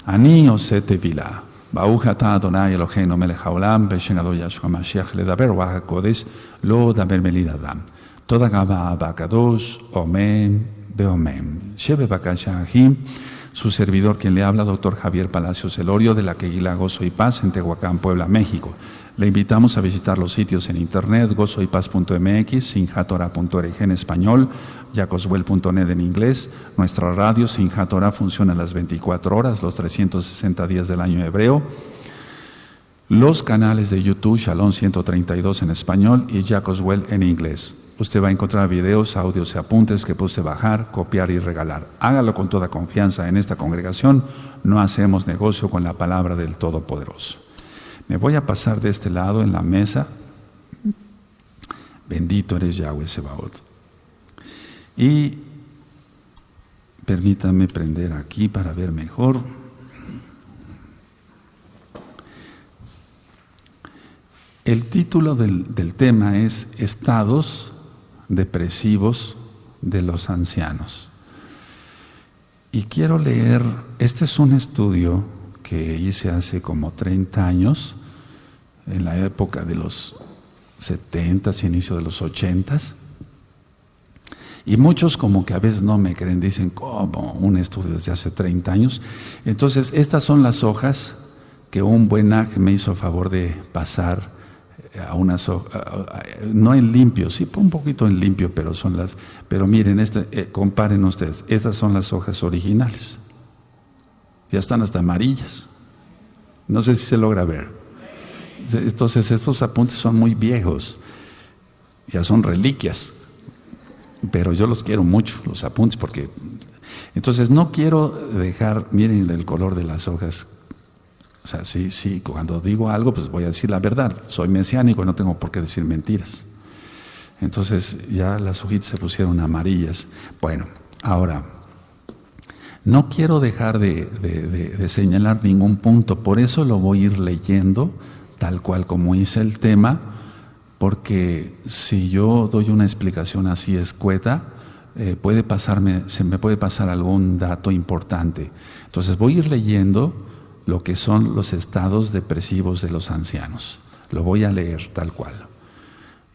Ani osete vila. Baujata Adonai Eloheinu melech haolam beshem Ado Yahshua Mashiach ledaber Ruach HaKodesh lo daber melidadam. Toda gaba abacados, omen, beomen. Shebe bakashahim, su servidor quien le habla, doctor Javier Palacios Elorio, de la Queguila Gozo y Paz en Tehuacán, Puebla, México. Le invitamos a visitar los sitios en internet, gozoypaz.mx, sinjatorah.org en español, jacoswell.net en inglés. Nuestra radio Sinjat Torah funciona las 24 horas, los 360 días del año hebreo. Los canales de YouTube, Shalom 132 en español y Jacoswell en inglés. Usted va a encontrar videos, audios y apuntes que puede bajar, copiar y regalar. Hágalo con toda confianza. En esta congregación no hacemos negocio con la palabra del Todopoderoso. Me voy a pasar de este lado en la mesa. Bendito eres Yahweh Sebaot. Y permítame prender aquí para ver mejor. El título del tema es Estados depresivos de los ancianos. Y quiero leer, este es un estudio que hice hace como 30 años, en la época de los 70s, inicio de los 80s. Y muchos como que a veces no me creen, dicen, ¿cómo? Un estudio desde hace 30 años. Entonces, estas son las hojas que un buen aj me hizo favor de pasar a unas hojas, no en limpio, sí un poquito en limpio, pero miren, comparen ustedes, estas son las hojas originales. Ya están hasta amarillas. No sé si se logra ver. Entonces, estos apuntes son muy viejos, ya son reliquias. Pero yo los quiero mucho, los apuntes, porque entonces no quiero dejar, miren el color de las hojas. O sea, sí, cuando digo algo, pues voy a decir la verdad. Soy mesiánico, no tengo por qué decir mentiras. Entonces ya las hojitas se pusieron amarillas. Bueno, ahora, no quiero dejar de señalar ningún punto, por eso lo voy a ir leyendo, tal cual como hice el tema. Porque si yo doy una explicación así escueta, se me puede pasar algún dato importante. Entonces voy a ir leyendo lo que son los estados depresivos de los ancianos. Lo voy a leer tal cual.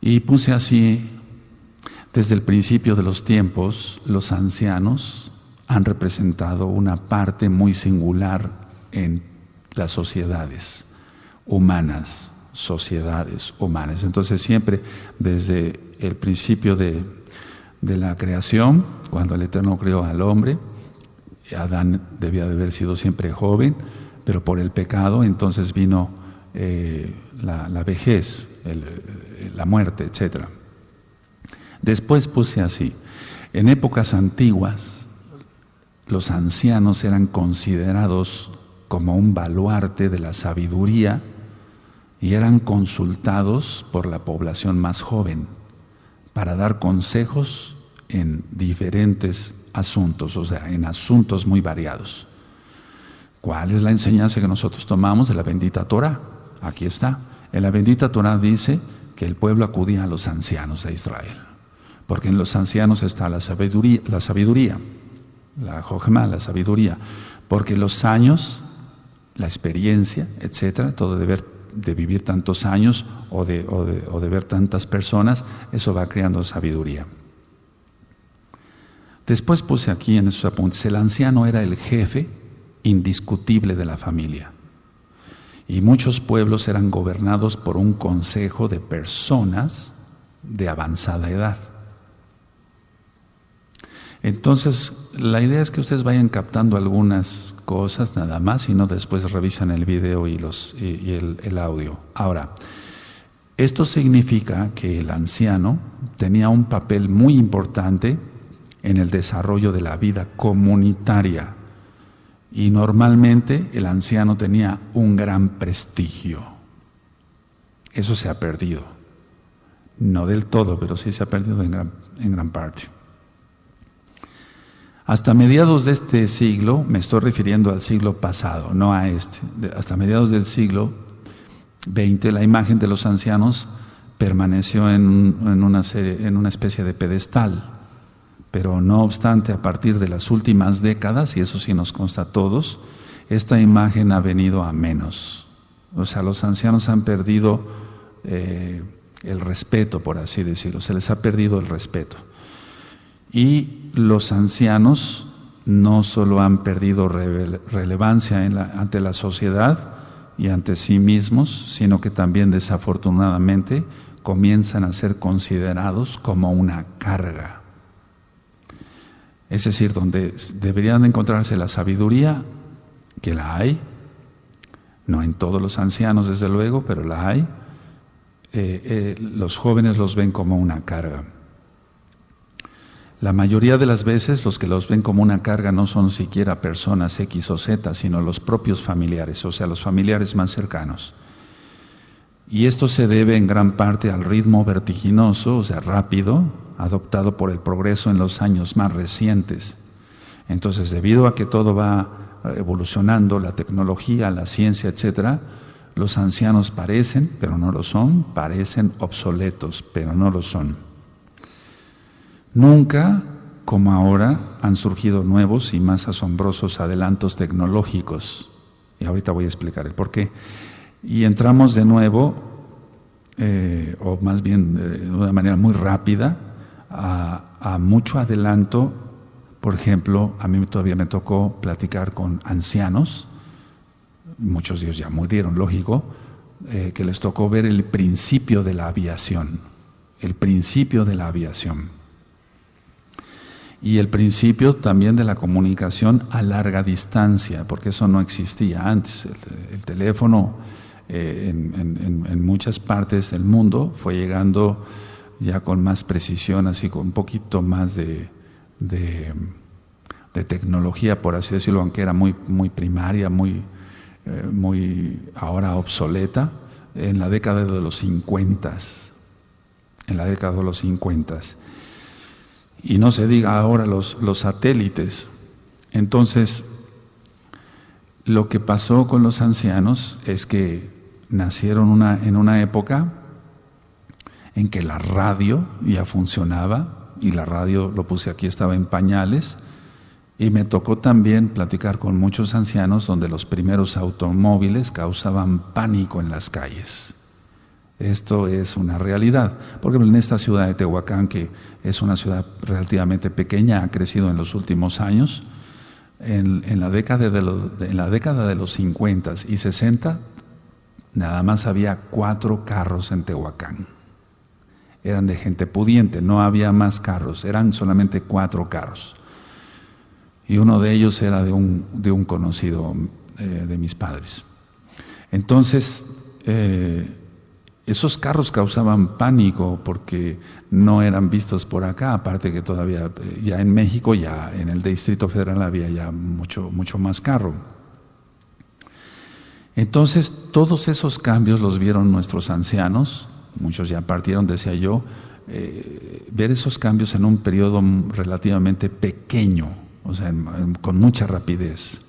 Y puse así, desde el principio de los tiempos, los ancianos han representado una parte muy singular en las sociedades humanas. Entonces siempre desde el principio de la creación, cuando el Eterno creó al hombre, Adán debía de haber sido siempre joven, pero por el pecado entonces vino la vejez, la muerte, etc. Después puse así, en épocas antiguas los ancianos eran considerados como un baluarte de la sabiduría y eran consultados por la población más joven para dar consejos en diferentes asuntos, o sea, en asuntos muy variados. ¿Cuál es la enseñanza que nosotros tomamos de la bendita Torah? Aquí está. En la bendita Torah dice que el pueblo acudía a los ancianos de Israel, porque en los ancianos está la sabiduría, la jojma, la sabiduría, porque los años, la experiencia, etcétera, todo de vivir tantos años o de ver tantas personas, eso va creando sabiduría. Después puse aquí en esos apuntes, el anciano era el jefe indiscutible de la familia y muchos pueblos eran gobernados por un consejo de personas de avanzada edad. Entonces, la idea es que ustedes vayan captando algunas cosas nada más y no después revisan el video y el audio. Ahora, esto significa que el anciano tenía un papel muy importante en el desarrollo de la vida comunitaria y normalmente el anciano tenía un gran prestigio. Eso se ha perdido. No del todo, pero sí se ha perdido en gran parte. Hasta mediados de este siglo, me estoy refiriendo al siglo pasado, no a este, hasta mediados del siglo XX, la imagen de los ancianos permaneció en una especie de pedestal, pero no obstante, a partir de las últimas décadas, y eso sí nos consta a todos, esta imagen ha venido a menos. O sea, los ancianos han perdido el respeto, por así decirlo, se les ha perdido el respeto. Y los ancianos no solo han perdido relevancia ante la sociedad y ante sí mismos, sino que también desafortunadamente comienzan a ser considerados como una carga. Es decir, donde deberían encontrarse la sabiduría, que la hay, no en todos los ancianos desde luego, pero la hay, los jóvenes los ven como una carga. La mayoría de las veces los que los ven como una carga no son siquiera personas X o Z, sino los propios familiares, o sea, los familiares más cercanos. Y esto se debe en gran parte al ritmo vertiginoso, o sea, rápido, adoptado por el progreso en los años más recientes. Entonces, debido a que todo va evolucionando, la tecnología, la ciencia, etcétera, los ancianos parecen, pero no lo son, parecen obsoletos, pero no lo son. Nunca, como ahora, han surgido nuevos y más asombrosos adelantos tecnológicos. Y ahorita voy a explicar el por qué. Y entramos de nuevo, o más bien de una manera muy rápida, a mucho adelanto. Por ejemplo, a mí todavía me tocó platicar con ancianos, muchos de ellos ya murieron, lógico, que les tocó ver el principio de la aviación, el principio de la aviación. Y el principio también de la comunicación a larga distancia, porque eso no existía antes. El teléfono en muchas partes del mundo fue llegando ya con más precisión, así con un poquito más de tecnología, por así decirlo, aunque era muy primaria, muy ahora obsoleta, en la década de los 50. En la década de los 50. Y no se diga ahora los satélites. Entonces, lo que pasó con los ancianos es que nacieron en una época en que la radio ya funcionaba, y la radio, lo puse aquí, estaba en pañales, y me tocó también platicar con muchos ancianos donde los primeros automóviles causaban pánico en las calles. Esto es una realidad. Por ejemplo, en esta ciudad de Tehuacán, que es una ciudad relativamente pequeña, ha crecido en los últimos años, en la década de los 50 y 60, nada más había 4 carros en Tehuacán. Eran de gente pudiente, no había más carros, eran solamente 4 carros. Y uno de ellos era de un conocido de mis padres. Entonces, esos carros causaban pánico porque no eran vistos por acá, aparte que todavía ya en México, ya en el Distrito Federal había ya mucho más carro. Entonces, todos esos cambios los vieron nuestros ancianos, muchos ya partieron, decía yo, ver esos cambios en un periodo relativamente pequeño, o sea, con mucha rapidez.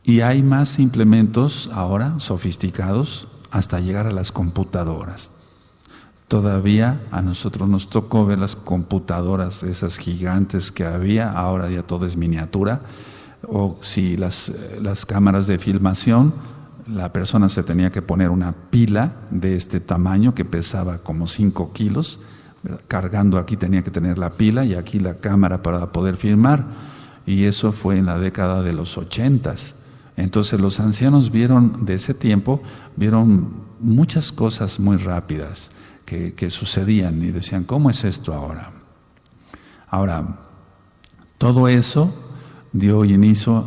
Y hay más implementos ahora sofisticados, hasta llegar a las computadoras. Todavía a nosotros nos tocó ver las computadoras, esas gigantes que había, ahora ya todo es miniatura, o si las cámaras de filmación, la persona se tenía que poner una pila de este tamaño que pesaba como 5 kilos, cargando aquí tenía que tener la pila y aquí la cámara para poder filmar, y eso fue en la década de los 80s. Entonces los ancianos vieron de ese tiempo, vieron muchas cosas muy rápidas que sucedían y decían, ¿cómo es esto ahora? Ahora, todo eso dio inicio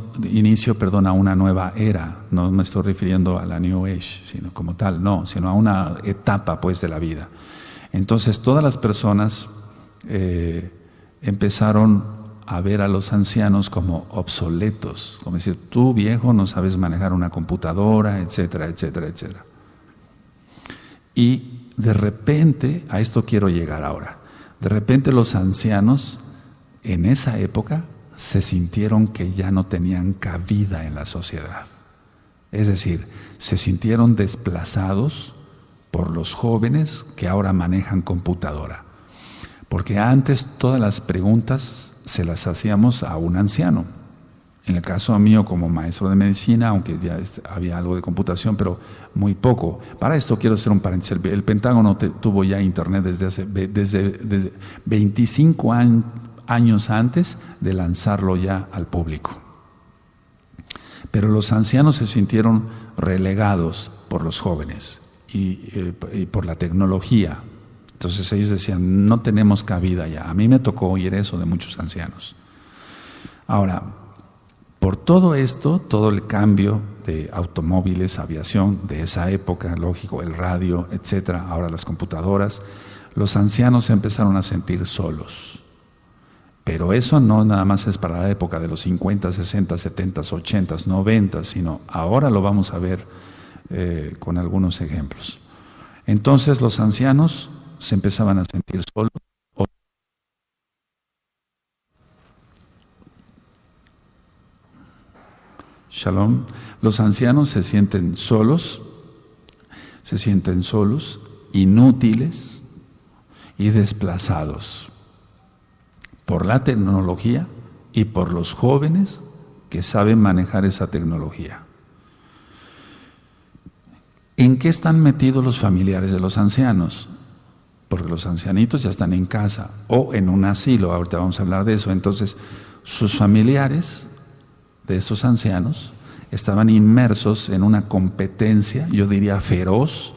a una nueva era. No me estoy refiriendo a la New Age, sino como tal, no, sino a una etapa pues de la vida. Entonces todas las personas empezaron a ver a los ancianos como obsoletos, como decir, tú viejo no sabes manejar una computadora, etcétera, etcétera, etcétera. Y de repente, a esto quiero llegar ahora, de repente los ancianos en esa época se sintieron que ya no tenían cabida en la sociedad. Es decir, se sintieron desplazados por los jóvenes que ahora manejan computadora. Porque antes todas las preguntas se las hacíamos a un anciano En el caso mío como maestro de medicina, aunque ya había algo de computación, pero muy poco. Para esto quiero hacer un paréntesis. El Pentágono tuvo ya Internet desde 25 años antes de lanzarlo ya al público. Pero los ancianos se sintieron relegados por los jóvenes y por la tecnología. Entonces ellos decían, no tenemos cabida ya. A mí me tocó oír eso de muchos ancianos. Ahora, por todo esto, todo el cambio de automóviles, aviación de esa época, lógico, el radio, etcétera, ahora las computadoras, los ancianos se empezaron a sentir solos. Pero eso no nada más es para la época de los 50, 60, 70, 80, 90, sino ahora lo vamos a ver con algunos ejemplos. Entonces los ancianos se empezaban a sentir solos. Shalom. Los ancianos se sienten solos, inútiles y desplazados por la tecnología y por los jóvenes que saben manejar esa tecnología. ¿En qué están metidos los familiares de los ancianos? Porque los ancianitos ya están en casa o en un asilo, ahorita vamos a hablar de eso. Entonces, sus familiares de estos ancianos estaban inmersos en una competencia, yo diría feroz,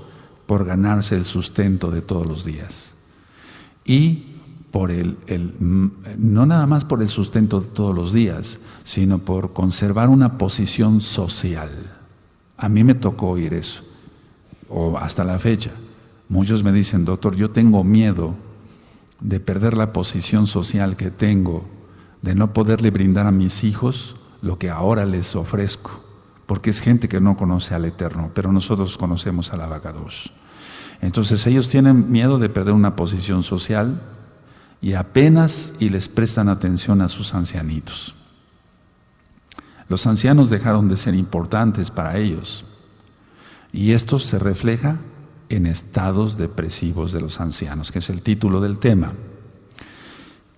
por ganarse el sustento de todos los días. Y por no nada más por el sustento de todos los días, sino por conservar una posición social. A mí me tocó oír eso, o hasta la fecha. Muchos me dicen, doctor, yo tengo miedo de perder la posición social que tengo, de no poderle brindar a mis hijos lo que ahora les ofrezco, porque es gente que no conoce al Eterno, pero nosotros conocemos al Abacadosh. Entonces ellos tienen miedo de perder una posición social y apenas les prestan atención a sus ancianitos. Los ancianos dejaron de ser importantes para ellos y esto se refleja en estados depresivos de los ancianos, que es el título del tema.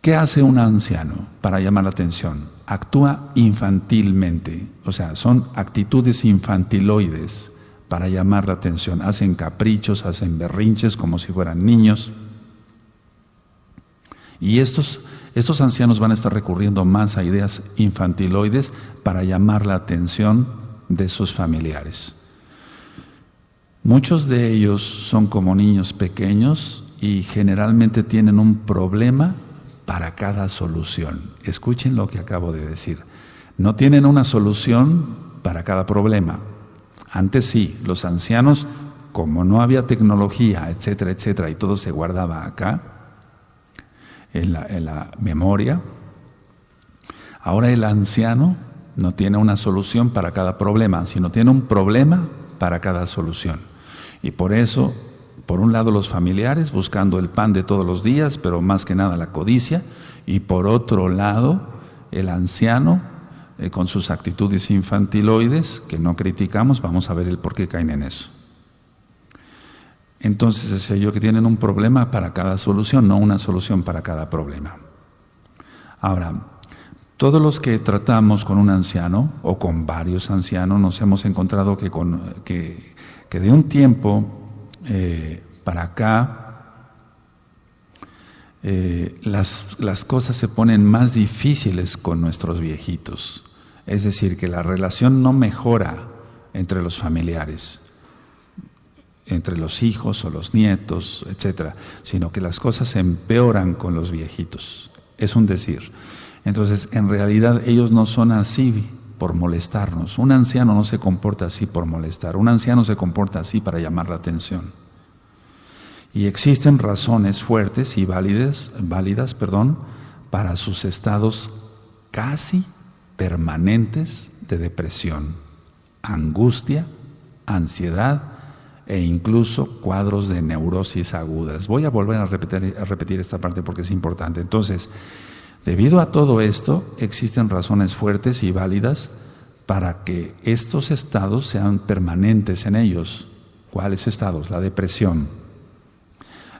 ¿Qué hace un anciano para llamar la atención? Actúa infantilmente, o sea, son actitudes infantiloides para llamar la atención. Hacen caprichos, hacen berrinches como si fueran niños. Y estos ancianos van a estar recurriendo más a ideas infantiloides para llamar la atención de sus familiares. Muchos de ellos son como niños pequeños y generalmente tienen un problema para cada solución. Escuchen lo que acabo de decir. No tienen una solución para cada problema. Antes sí, los ancianos, como no había tecnología, etcétera, etcétera, y todo se guardaba acá, en la memoria, ahora el anciano no tiene una solución para cada problema, sino tiene un problema para cada solución. Y por eso, por un lado los familiares buscando el pan de todos los días, pero más que nada la codicia, y por otro lado el anciano con sus actitudes infantiloides, que no criticamos, vamos a ver el por qué caen en eso. Entonces decía yo que tienen un problema para cada solución, no una solución para cada problema. Ahora, todos los que tratamos con un anciano o con varios ancianos nos hemos encontrado que de un tiempo para acá las cosas se ponen más difíciles con nuestros viejitos. Es decir, que la relación no mejora entre los familiares, entre los hijos o los nietos, etcétera, sino que las cosas se empeoran con los viejitos. Es un decir. Entonces, en realidad ellos no son así por molestarnos. Un anciano no se comporta así por molestar. Un anciano se comporta así para llamar la atención. Y existen razones fuertes y válidas, para sus estados casi permanentes de depresión, angustia, ansiedad e incluso cuadros de neurosis agudas. Voy a volver a repetir esta parte porque es importante. Entonces, debido a todo esto, existen razones fuertes y válidas para que estos estados sean permanentes en ellos. ¿Cuáles estados? La depresión,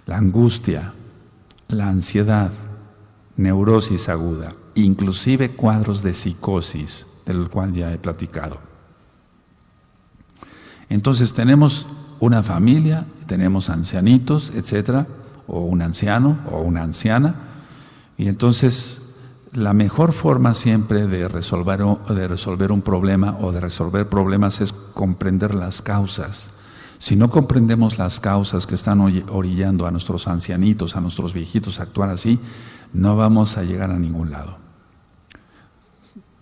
la angustia, la ansiedad, neurosis aguda, inclusive cuadros de psicosis. del cual ya he platicado. Entonces tenemos una familia, tenemos ancianitos, etcétera, o un anciano o una anciana, y entonces la mejor forma siempre de resolver un problema o de resolver problemas es comprender las causas. Si no comprendemos las causas que están orillando a nuestros ancianitos, a nuestros viejitos a actuar así, no vamos a llegar a ningún lado.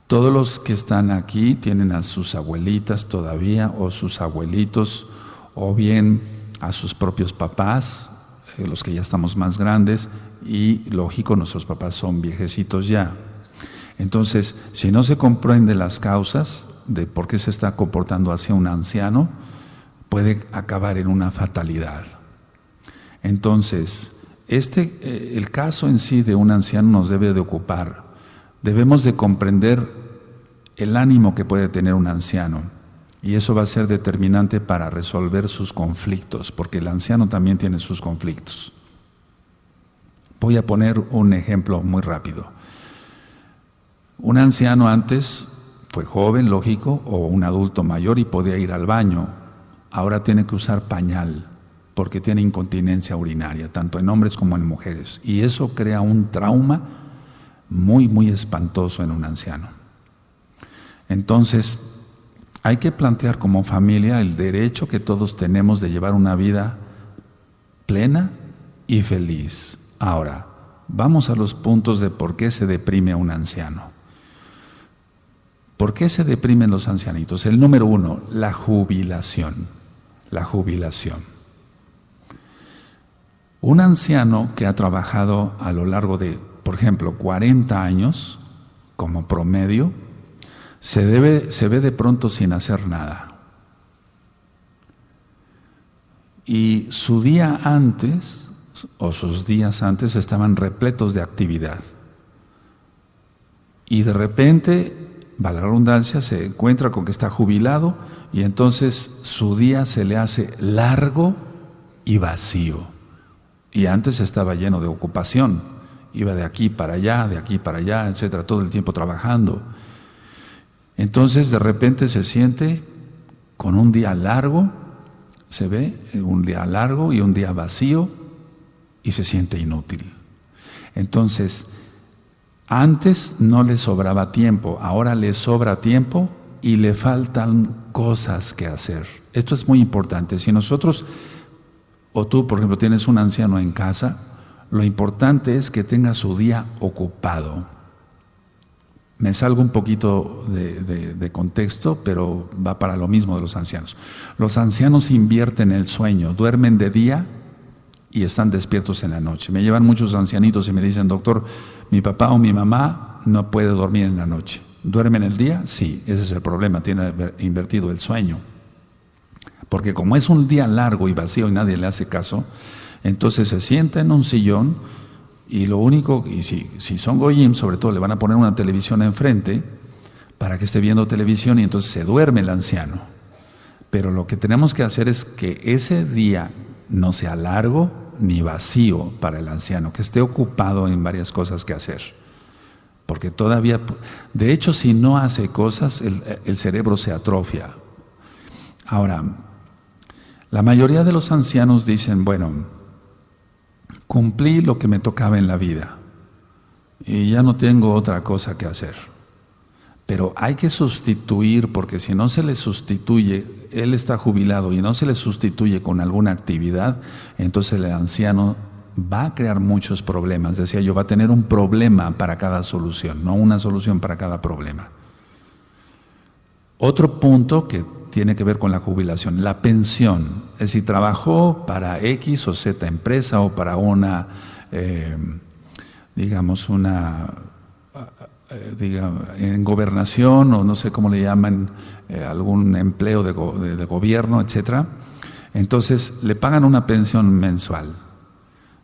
Todos los que están aquí tienen a sus abuelitas todavía, o sus abuelitos, o bien a sus propios papás, los que ya estamos más grandes, y lógico, nuestros papás son viejecitos ya. Entonces, si no se comprende las causas de por qué se está comportando así un anciano, puede acabar en una fatalidad. Entonces, el caso en sí de un anciano nos debe de ocupar. Debemos de comprender el ánimo que puede tener un anciano, y eso va a ser determinante para resolver sus conflictos, porque el anciano también tiene sus conflictos. Voy a poner un ejemplo muy rápido. Un anciano antes fue joven, lógico, o un adulto mayor y podía ir al baño. Ahora tiene que usar pañal porque tiene incontinencia urinaria, tanto en hombres como en mujeres. Y eso crea un trauma muy, muy espantoso en un anciano. Entonces, hay que plantear como familia el derecho que todos tenemos de llevar una vida plena y feliz. Ahora, vamos a los puntos de por qué se deprime a un anciano. ¿Por qué se deprimen los ancianitos? El número 1, la jubilación. La jubilación. Un anciano que ha trabajado a lo largo de, por ejemplo, 40 años como promedio, se ve de pronto sin hacer nada. Y su día antes, o sus días antes, estaban repletos de actividad. Y de repente, valga la redundancia, se encuentra con que está jubilado y entonces su día se le hace largo y vacío. Y antes estaba lleno de ocupación, iba de aquí para allá, etcétera, todo el tiempo trabajando. Entonces de repente se siente con un día largo, se ve un día largo y un día vacío y se siente inútil. Entonces, antes no le sobraba tiempo, ahora le sobra tiempo y le faltan cosas que hacer. Esto es muy importante. Si nosotros, o tú, por ejemplo, tienes un anciano en casa, lo importante es que tenga su día ocupado. Me salgo un poquito de contexto, pero va para lo mismo de los ancianos. Los ancianos invierten el sueño, duermen de día y están despiertos en la noche. Me llevan muchos ancianitos y me dicen: doctor, mi papá o mi mamá no puede dormir en la noche. ¿Duerme en el día? Sí, ese es el problema, tiene invertido el sueño. Porque como es un día largo y vacío y nadie le hace caso, entonces se sienta en un sillón y lo único, y si son goyim, sobre todo le van a poner una televisión enfrente para que esté viendo televisión y entonces se duerme el anciano. Pero lo que tenemos que hacer es que ese día no sea largo ni vacío para el anciano, que esté ocupado en varias cosas que hacer. Porque todavía, de hecho, si no hace cosas, el cerebro se atrofia. Ahora, la mayoría de los ancianos dicen: bueno, cumplí lo que me tocaba en la vida y ya no tengo otra cosa que hacer. Pero hay que sustituir, porque si no se le sustituye, él está jubilado y no se le sustituye con alguna actividad, entonces el anciano va a crear muchos problemas. Decía yo, va a tener un problema para cada solución, no una solución para cada problema. Otro punto que tiene que ver con la jubilación, la pensión. Es decir, trabajó para X o Z empresa o para una, en gobernación o no sé cómo le llaman, algún empleo de gobierno, etcétera. Entonces le pagan una pensión mensual,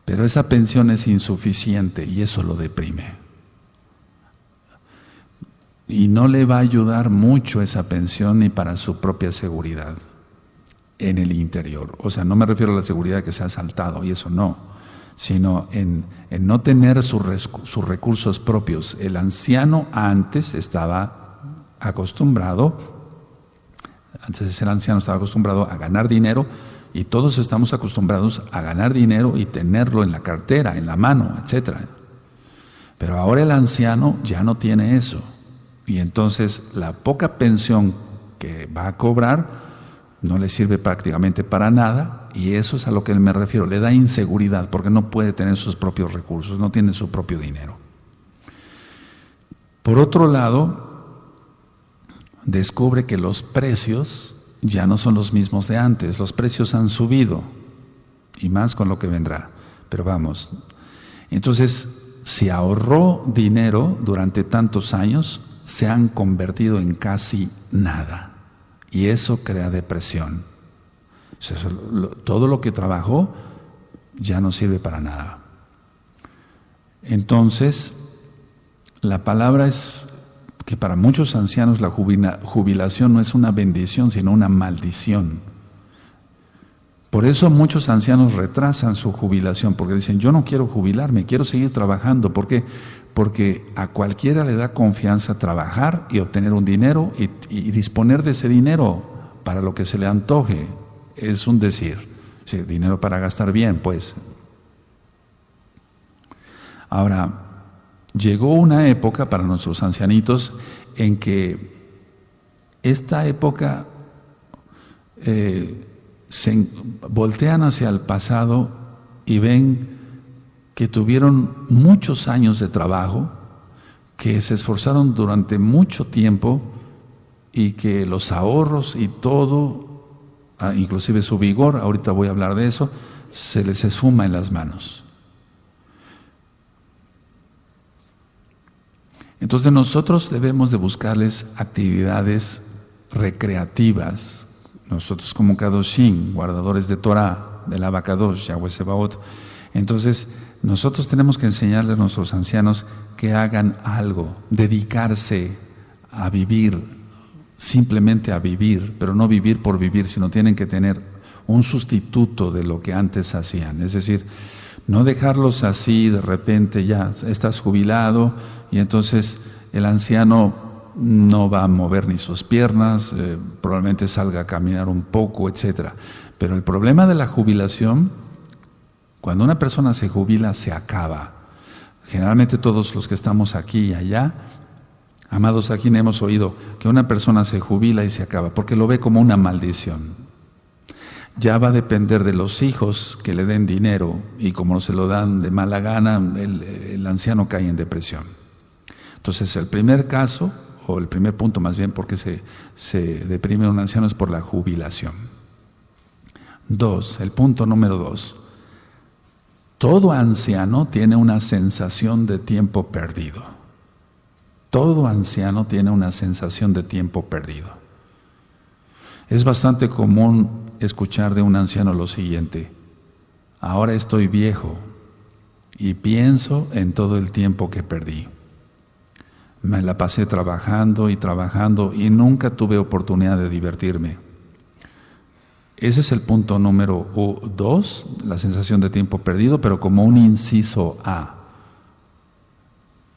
pero esa pensión es insuficiente y eso lo deprime. Y no le va a ayudar mucho esa pensión ni para su propia seguridad en el interior. O sea, no me refiero a la seguridad que se ha asaltado y eso no, sino en no tener sus recursos propios. El anciano antes estaba acostumbrado, antes de ser anciano estaba acostumbrado a ganar dinero, y todos estamos acostumbrados a ganar dinero y tenerlo en la cartera, en la mano, etc. Pero ahora el anciano ya no tiene eso, y entonces la poca pensión que va a cobrar no le sirve prácticamente para nada, y eso es a lo que me refiero, le da inseguridad porque no puede tener sus propios recursos, no tiene su propio dinero. Por otro lado, descubre que los precios ya no son los mismos de antes, los precios han subido, y más con lo que vendrá. Pero vamos, entonces, si ahorró dinero durante tantos años, se han convertido en casi nada. Y eso crea depresión. Todo lo que trabajó ya no sirve para nada. Entonces, la palabra es que para muchos ancianos la jubilación no es una bendición, sino una maldición. Por eso muchos ancianos retrasan su jubilación, porque dicen, yo no quiero jubilarme, quiero seguir trabajando. ¿Por qué? Porque a cualquiera le da confianza trabajar y obtener un dinero y disponer de ese dinero para lo que se le antoje. Es un decir, sí, dinero para gastar bien, pues. Ahora, llegó una época para nuestros ancianitos en que esta época se voltean hacia el pasado y ven que tuvieron muchos años de trabajo, que se esforzaron durante mucho tiempo y que los ahorros y todo, inclusive su vigor, ahorita voy a hablar de eso, se les esfuma en las manos. Entonces nosotros debemos de buscarles actividades recreativas. Nosotros como Kadoshim, guardadores de Torah, del Abacadosh, Yahweh Sebaot. Entonces nosotros tenemos que enseñarles a nuestros ancianos que hagan algo, dedicarse a vivir, simplemente a vivir, pero no vivir por vivir, sino tienen que tener un sustituto de lo que antes hacían. Es decir, no dejarlos así de repente, ya estás jubilado y entonces el anciano no va a mover ni sus piernas, probablemente salga a caminar un poco, etc. Pero el problema de la jubilación, cuando una persona se jubila, se acaba. Generalmente todos los que estamos aquí y allá, amados, aquí hemos oído que una persona se jubila y se acaba, porque lo ve como una maldición. Ya va a depender de los hijos que le den dinero, y como se lo dan de mala gana, el anciano cae en depresión. Entonces el primer caso, o el primer punto más bien, porque se deprime un anciano, es por la jubilación. El punto número 2. Todo anciano tiene una sensación de tiempo perdido. Todo anciano tiene una sensación de tiempo perdido. Es bastante común escuchar de un anciano lo siguiente: ahora estoy viejo y pienso en todo el tiempo que perdí. Me la pasé trabajando y nunca tuve oportunidad de divertirme. Ese es el punto número 2, la sensación de tiempo perdido, pero como un inciso A.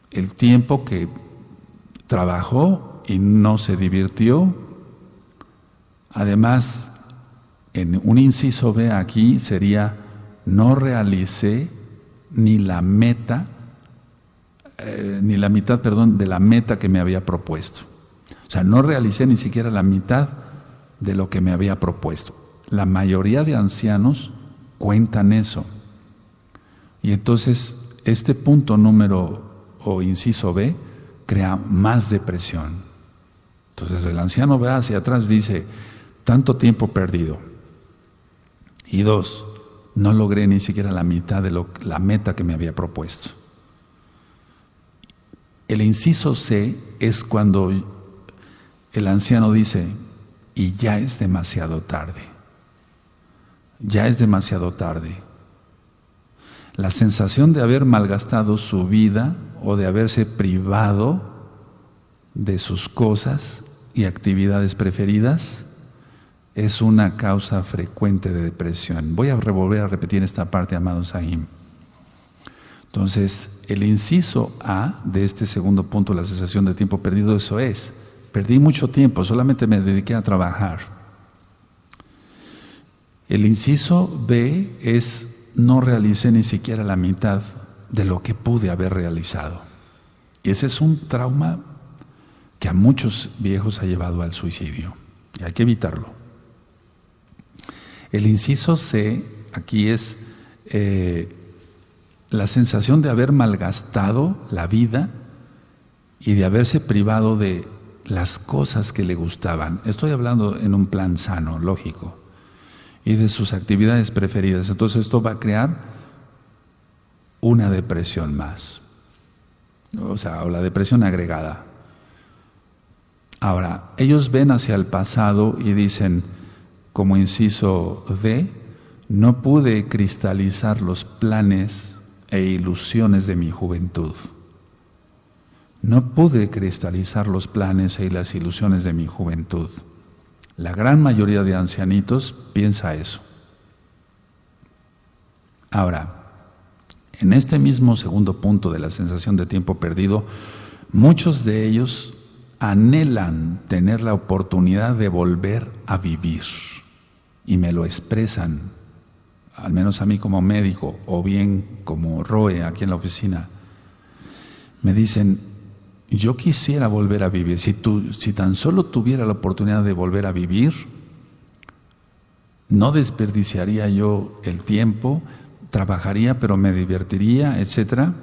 El tiempo que trabajó y no se divirtió. Además, en un inciso B aquí sería: no realicé ni la mitad de la meta que me había propuesto. O sea, no realicé ni siquiera la mitad de lo que me había propuesto. La mayoría de ancianos cuentan eso. Y entonces este punto número o inciso B crea más depresión. Entonces el anciano ve hacia atrás, dice: tanto tiempo perdido. Y 2, no logré ni siquiera la mitad de la meta que me había propuesto. El inciso C es cuando el anciano dice: y ya es demasiado tarde. Ya es demasiado tarde. La sensación de haber malgastado su vida o de haberse privado de sus cosas y actividades preferidas es una causa frecuente de depresión. Voy a volver a repetir esta parte, amados Sahim. Entonces, el inciso A de este segundo punto, la sensación de tiempo perdido, eso es. Perdí mucho tiempo, solamente me dediqué a trabajar. El inciso B es: no realicé ni siquiera la mitad de lo que pude haber realizado. Y ese es un trauma que a muchos viejos ha llevado al suicidio. Y hay que evitarlo. El inciso C aquí es la sensación de haber malgastado la vida y de haberse privado de las cosas que le gustaban. Estoy hablando en un plan sano, lógico, y de sus actividades preferidas. Entonces esto va a crear una depresión más, o la depresión agregada. Ahora, ellos ven hacia el pasado y dicen, como inciso D: no pude cristalizar los planes e ilusiones de mi juventud. No pude cristalizar los planes y las ilusiones de mi juventud. La gran mayoría de ancianitos piensa eso. Ahora, en este mismo segundo punto de la sensación de tiempo perdido, muchos de ellos anhelan tener la oportunidad de volver a vivir y me lo expresan, al menos a mí como médico o bien como Roe aquí en la oficina. Me dicen: yo quisiera volver a vivir. Si tan solo tuviera la oportunidad de volver a vivir, no desperdiciaría yo el tiempo, trabajaría pero me divertiría, etcétera,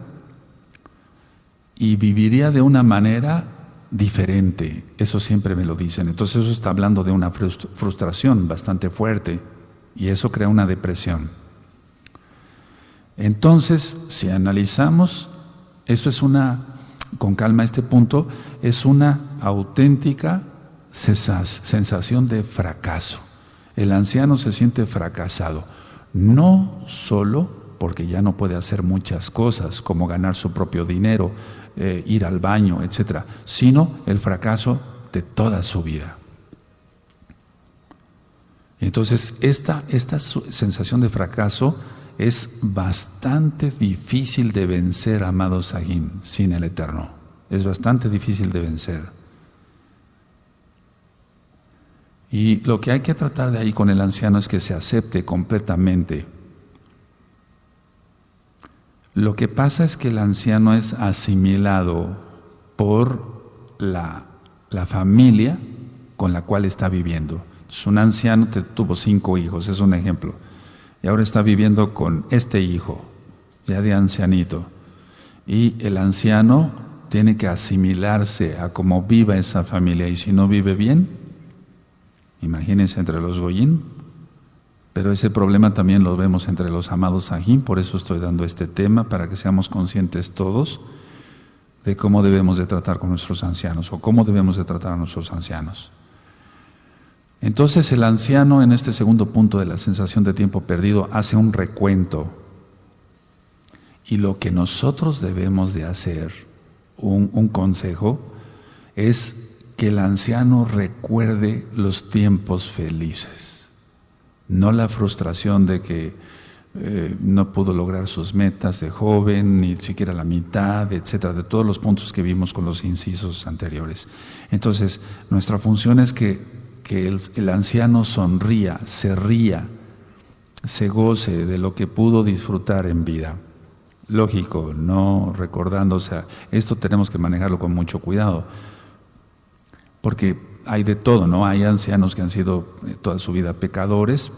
y viviría de una manera diferente. Eso siempre me lo dicen. Entonces eso está hablando de una frustración bastante fuerte y eso crea una depresión. Entonces, si analizamos, esto es con calma este punto, es una auténtica sensación de fracaso. El anciano se siente fracasado, no solo porque ya no puede hacer muchas cosas como ganar su propio dinero, ir al baño, etcétera, sino el fracaso de toda su vida. Entonces, esta sensación de fracaso es bastante difícil de vencer, amado Sahim, sin el Eterno. Es bastante difícil de vencer. Y lo que hay que tratar de ahí con el anciano es que se acepte completamente. Lo que pasa es que el anciano es asimilado por la familia con la cual está viviendo. Entonces, un anciano tuvo 5 hijos, es un ejemplo. Y ahora está viviendo con este hijo, ya de ancianito. Y el anciano tiene que asimilarse a cómo viva esa familia. Y si no vive bien, imagínense entre los goyín. Pero ese problema también lo vemos entre los amados Sahim. Por eso estoy dando este tema, para que seamos conscientes todos de cómo debemos de tratar con nuestros ancianos o cómo debemos de tratar a nuestros ancianos. Entonces el anciano, en este segundo punto de la sensación de tiempo perdido, hace un recuento. Y lo que nosotros debemos de hacer, un consejo, es que el anciano recuerde los tiempos felices. No la frustración de que no pudo lograr sus metas de joven, ni siquiera la mitad, etcétera, de todos los puntos que vimos con los incisos anteriores. Entonces, nuestra función es que el anciano sonría, se ría, se goce de lo que pudo disfrutar en vida. Lógico, no recordando, esto tenemos que manejarlo con mucho cuidado, porque hay de todo, ¿no? Hay ancianos que han sido toda su vida pecadores,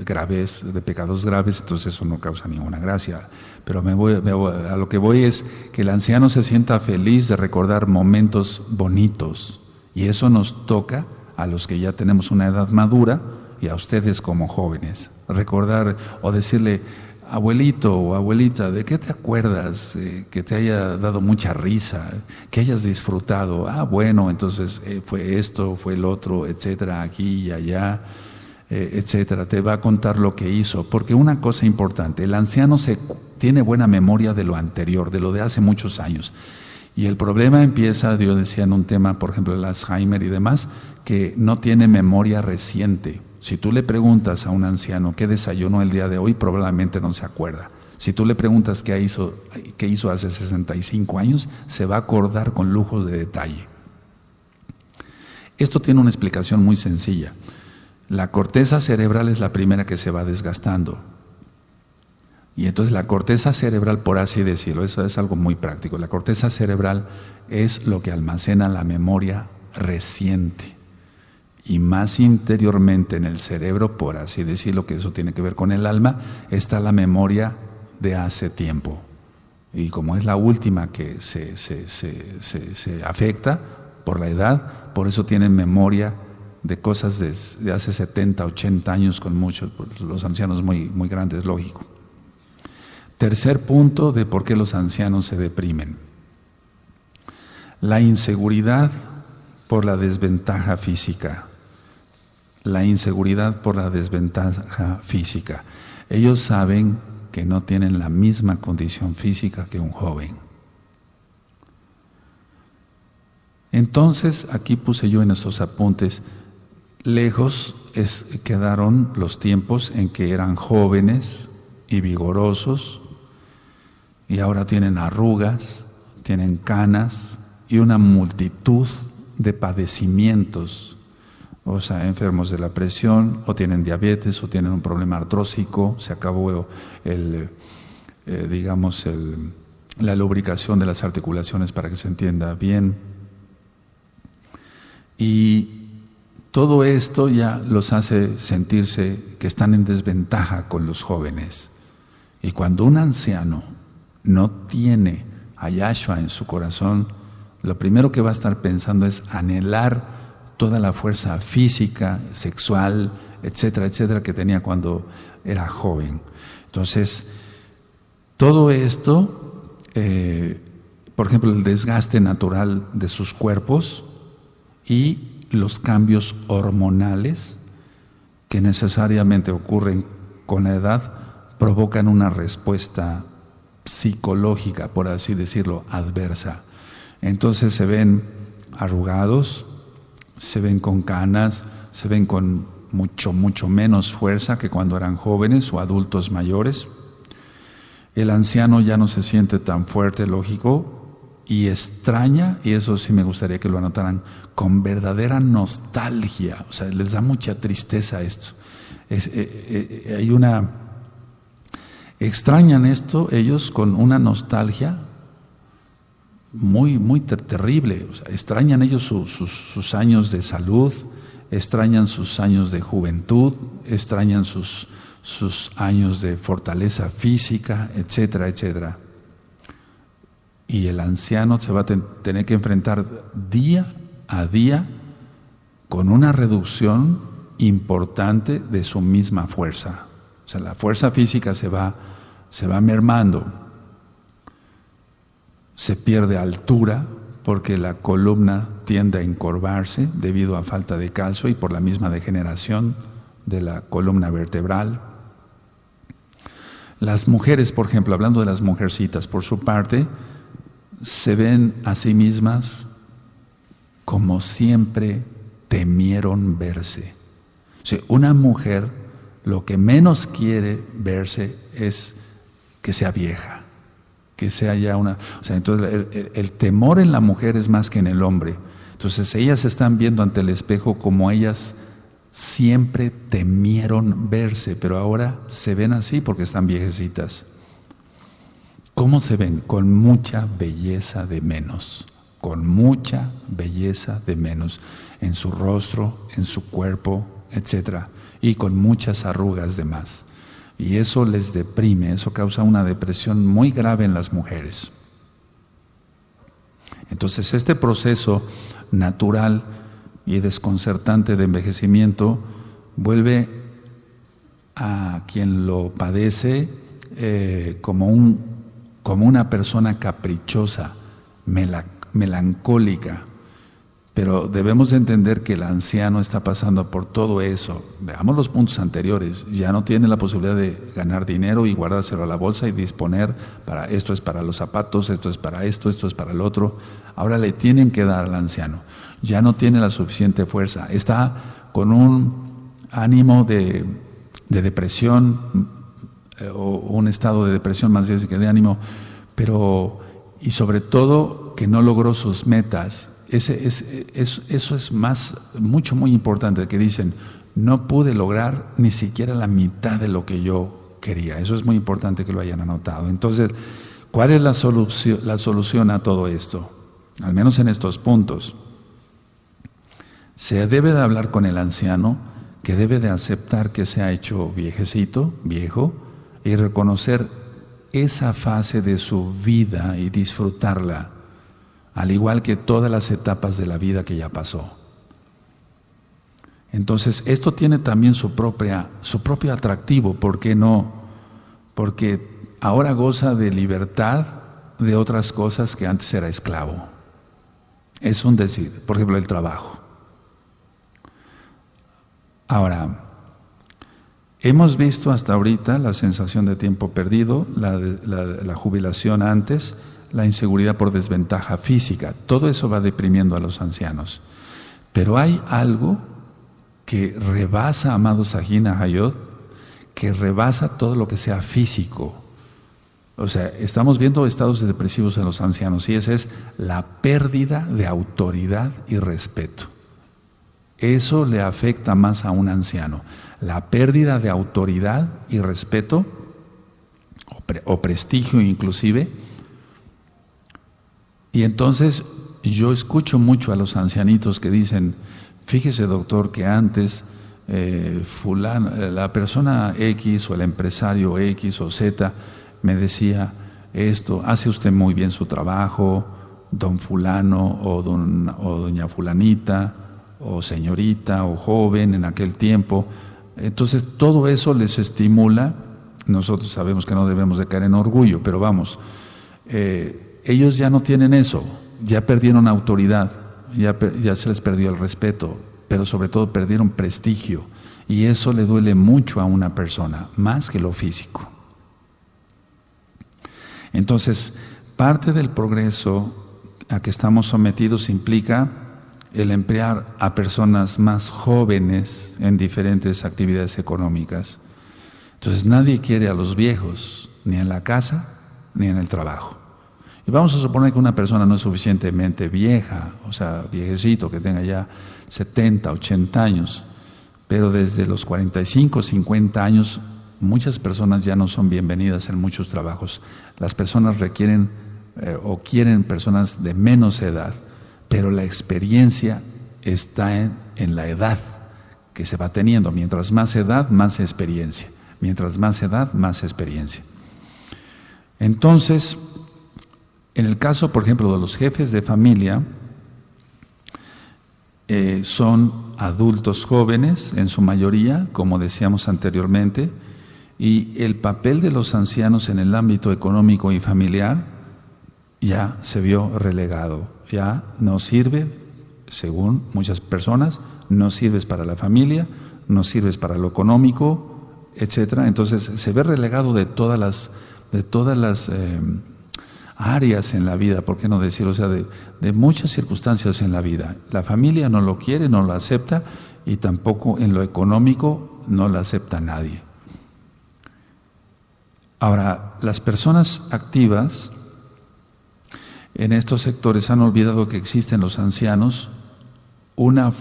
graves, de pecados graves, entonces eso no causa ninguna gracia. Pero a lo que voy es que el anciano se sienta feliz de recordar momentos bonitos, y eso nos toca a los que ya tenemos una edad madura y a ustedes como jóvenes. Recordar o decirle: abuelito o abuelita, ¿de qué te acuerdas que te haya dado mucha risa, que hayas disfrutado? Bueno, entonces fue esto, fue el otro, etcétera, aquí y allá, etcétera. Te va a contar lo que hizo, porque una cosa importante, el anciano tiene buena memoria de lo anterior, de lo de hace muchos años. Y el problema empieza, yo decía en un tema, por ejemplo, el Alzheimer y demás, que no tiene memoria reciente. Si tú le preguntas a un anciano qué desayunó el día de hoy, probablemente no se acuerda. Si tú le preguntas qué hizo hace 65 años, se va a acordar con lujo de detalle. Esto tiene una explicación muy sencilla. La corteza cerebral es la primera que se va desgastando. Y entonces la corteza cerebral, por así decirlo, eso es algo muy práctico. La corteza cerebral es lo que almacena la memoria reciente. Y más interiormente en el cerebro, por así decirlo, que eso tiene que ver con el alma, está la memoria de hace tiempo. Y como es la última que se afecta por la edad, por eso tienen memoria de cosas de hace 70, 80 años con muchos, pues, los ancianos muy, muy grandes, lógico. Tercer punto de por qué los ancianos se deprimen. La inseguridad por la desventaja física. La inseguridad por la desventaja física. Ellos saben que no tienen la misma condición física que un joven. Entonces, aquí puse yo en estos apuntes, lejos quedaron los tiempos en que eran jóvenes y vigorosos, y ahora tienen arrugas, tienen canas y una multitud de padecimientos, o sea, enfermos de la presión, o tienen diabetes, o tienen un problema artrósico, se acabó la lubricación de las articulaciones, para que se entienda bien. Y todo esto ya los hace sentirse que están en desventaja con los jóvenes. Y cuando un anciano no tiene a Yahshua en su corazón, lo primero que va a estar pensando es anhelar toda la fuerza física, sexual, etcétera, etcétera, que tenía cuando era joven. Entonces, todo esto, por ejemplo, el desgaste natural de sus cuerpos y los cambios hormonales que necesariamente ocurren con la edad, provocan una respuesta psicológica, por así decirlo, adversa. Entonces se ven arrugados, se ven con canas, se ven con mucho menos fuerza que cuando eran jóvenes o adultos mayores. El anciano ya no se siente tan fuerte, lógico, y extraña, y eso sí me gustaría que lo anotaran, con verdadera nostalgia. O sea, les da mucha tristeza esto. Extrañan esto ellos con una nostalgia muy terrible. O sea, extrañan ellos sus años de salud, extrañan sus años de juventud, extrañan sus años de fortaleza física, etcétera, etcétera. Y el anciano se va a tener que enfrentar día a día con una reducción importante de su misma fuerza. O sea, la fuerza física se va mermando, se pierde altura porque la columna tiende a encorvarse debido a falta de calcio y por la misma degeneración de la columna vertebral. Las mujeres, por ejemplo, hablando de las mujercitas, por su parte, se ven a sí mismas como siempre temieron verse. O sea, una mujer lo que menos quiere verse es que sea vieja, que sea ya una... O sea, entonces el temor en la mujer es más que en el hombre. Entonces ellas se están viendo ante el espejo como ellas siempre temieron verse, pero ahora se ven así porque están viejecitas. ¿Cómo se ven? Con mucha belleza de menos, con mucha belleza de menos en su rostro, en su cuerpo, etcétera, y con muchas arrugas de más. Y eso les deprime, eso causa una depresión muy grave en las mujeres. Entonces, este proceso natural y desconcertante de envejecimiento vuelve a quien lo padece como una persona caprichosa, melancólica. Pero debemos de entender que el anciano está pasando por todo eso. Veamos los puntos anteriores. Ya no tiene la posibilidad de ganar dinero y guardárselo a la bolsa y disponer para esto es para los zapatos, esto es para esto es para el otro. Ahora le tienen que dar al anciano. Ya no tiene la suficiente fuerza. Está con un ánimo de depresión o un estado de depresión más bien que de ánimo, pero y sobre todo que no logró sus metas. Eso es muy importante, que dicen, no pude lograr ni siquiera la mitad de lo que yo quería. Eso es muy importante que lo hayan anotado. Entonces, ¿cuál es la solución a todo esto? Al menos en estos puntos. Se debe de hablar con el anciano, que debe de aceptar que se ha hecho viejo, y reconocer esa fase de su vida y disfrutarla, al igual que todas las etapas de la vida que ya pasó. Entonces, esto tiene también su propio atractivo. ¿Por qué no? Porque ahora goza de libertad de otras cosas que antes era esclavo. Es un decir, por ejemplo, el trabajo. Ahora, hemos visto hasta ahorita la sensación de tiempo perdido, la jubilación antes, la inseguridad por desventaja física. Todo eso va deprimiendo a los ancianos. Pero hay algo que rebasa, amados Sajina Hayot, que rebasa todo lo que sea físico. O sea, estamos viendo estados depresivos en los ancianos, y esa es la pérdida de autoridad y respeto. Eso le afecta más a un anciano, la pérdida de autoridad y respeto, o prestigio inclusive. Y entonces yo escucho mucho a los ancianitos que dicen, fíjese doctor que antes la persona X o el empresario X o Z me decía esto, hace usted muy bien su trabajo, don fulano o doña fulanita o señorita o joven en aquel tiempo. Entonces todo eso les estimula. Nosotros sabemos que no debemos de caer en orgullo, pero vamos, ellos ya no tienen eso, ya perdieron autoridad, ya se les perdió el respeto, pero sobre todo perdieron prestigio, y eso le duele mucho a una persona, más que lo físico. Entonces, parte del progreso a que estamos sometidos implica el emplear a personas más jóvenes en diferentes actividades económicas. Entonces, nadie quiere a los viejos, ni en la casa, ni en el trabajo. Y vamos a suponer que una persona no es suficientemente vieja, o sea, viejecito, que tenga ya 70, 80 años, pero desde los 45, 50 años, muchas personas ya no son bienvenidas en muchos trabajos. Las personas requieren o quieren personas de menos edad, pero la experiencia está en la edad que se va teniendo. Mientras más edad, más experiencia. Mientras más edad, más experiencia. Entonces, en el caso, por ejemplo, de los jefes de familia, son adultos jóvenes en su mayoría, como decíamos anteriormente, y el papel de los ancianos en el ámbito económico y familiar ya se vio relegado, ya no sirve, según muchas personas, no sirves para la familia, no sirves para lo económico, etcétera. Entonces se ve relegado de todas las áreas en la vida, ¿por qué no decir? O sea, de muchas circunstancias en la vida. La familia no lo quiere, no lo acepta, y tampoco en lo económico no lo acepta nadie. Ahora, las personas activas en estos sectores han olvidado que existen los ancianos un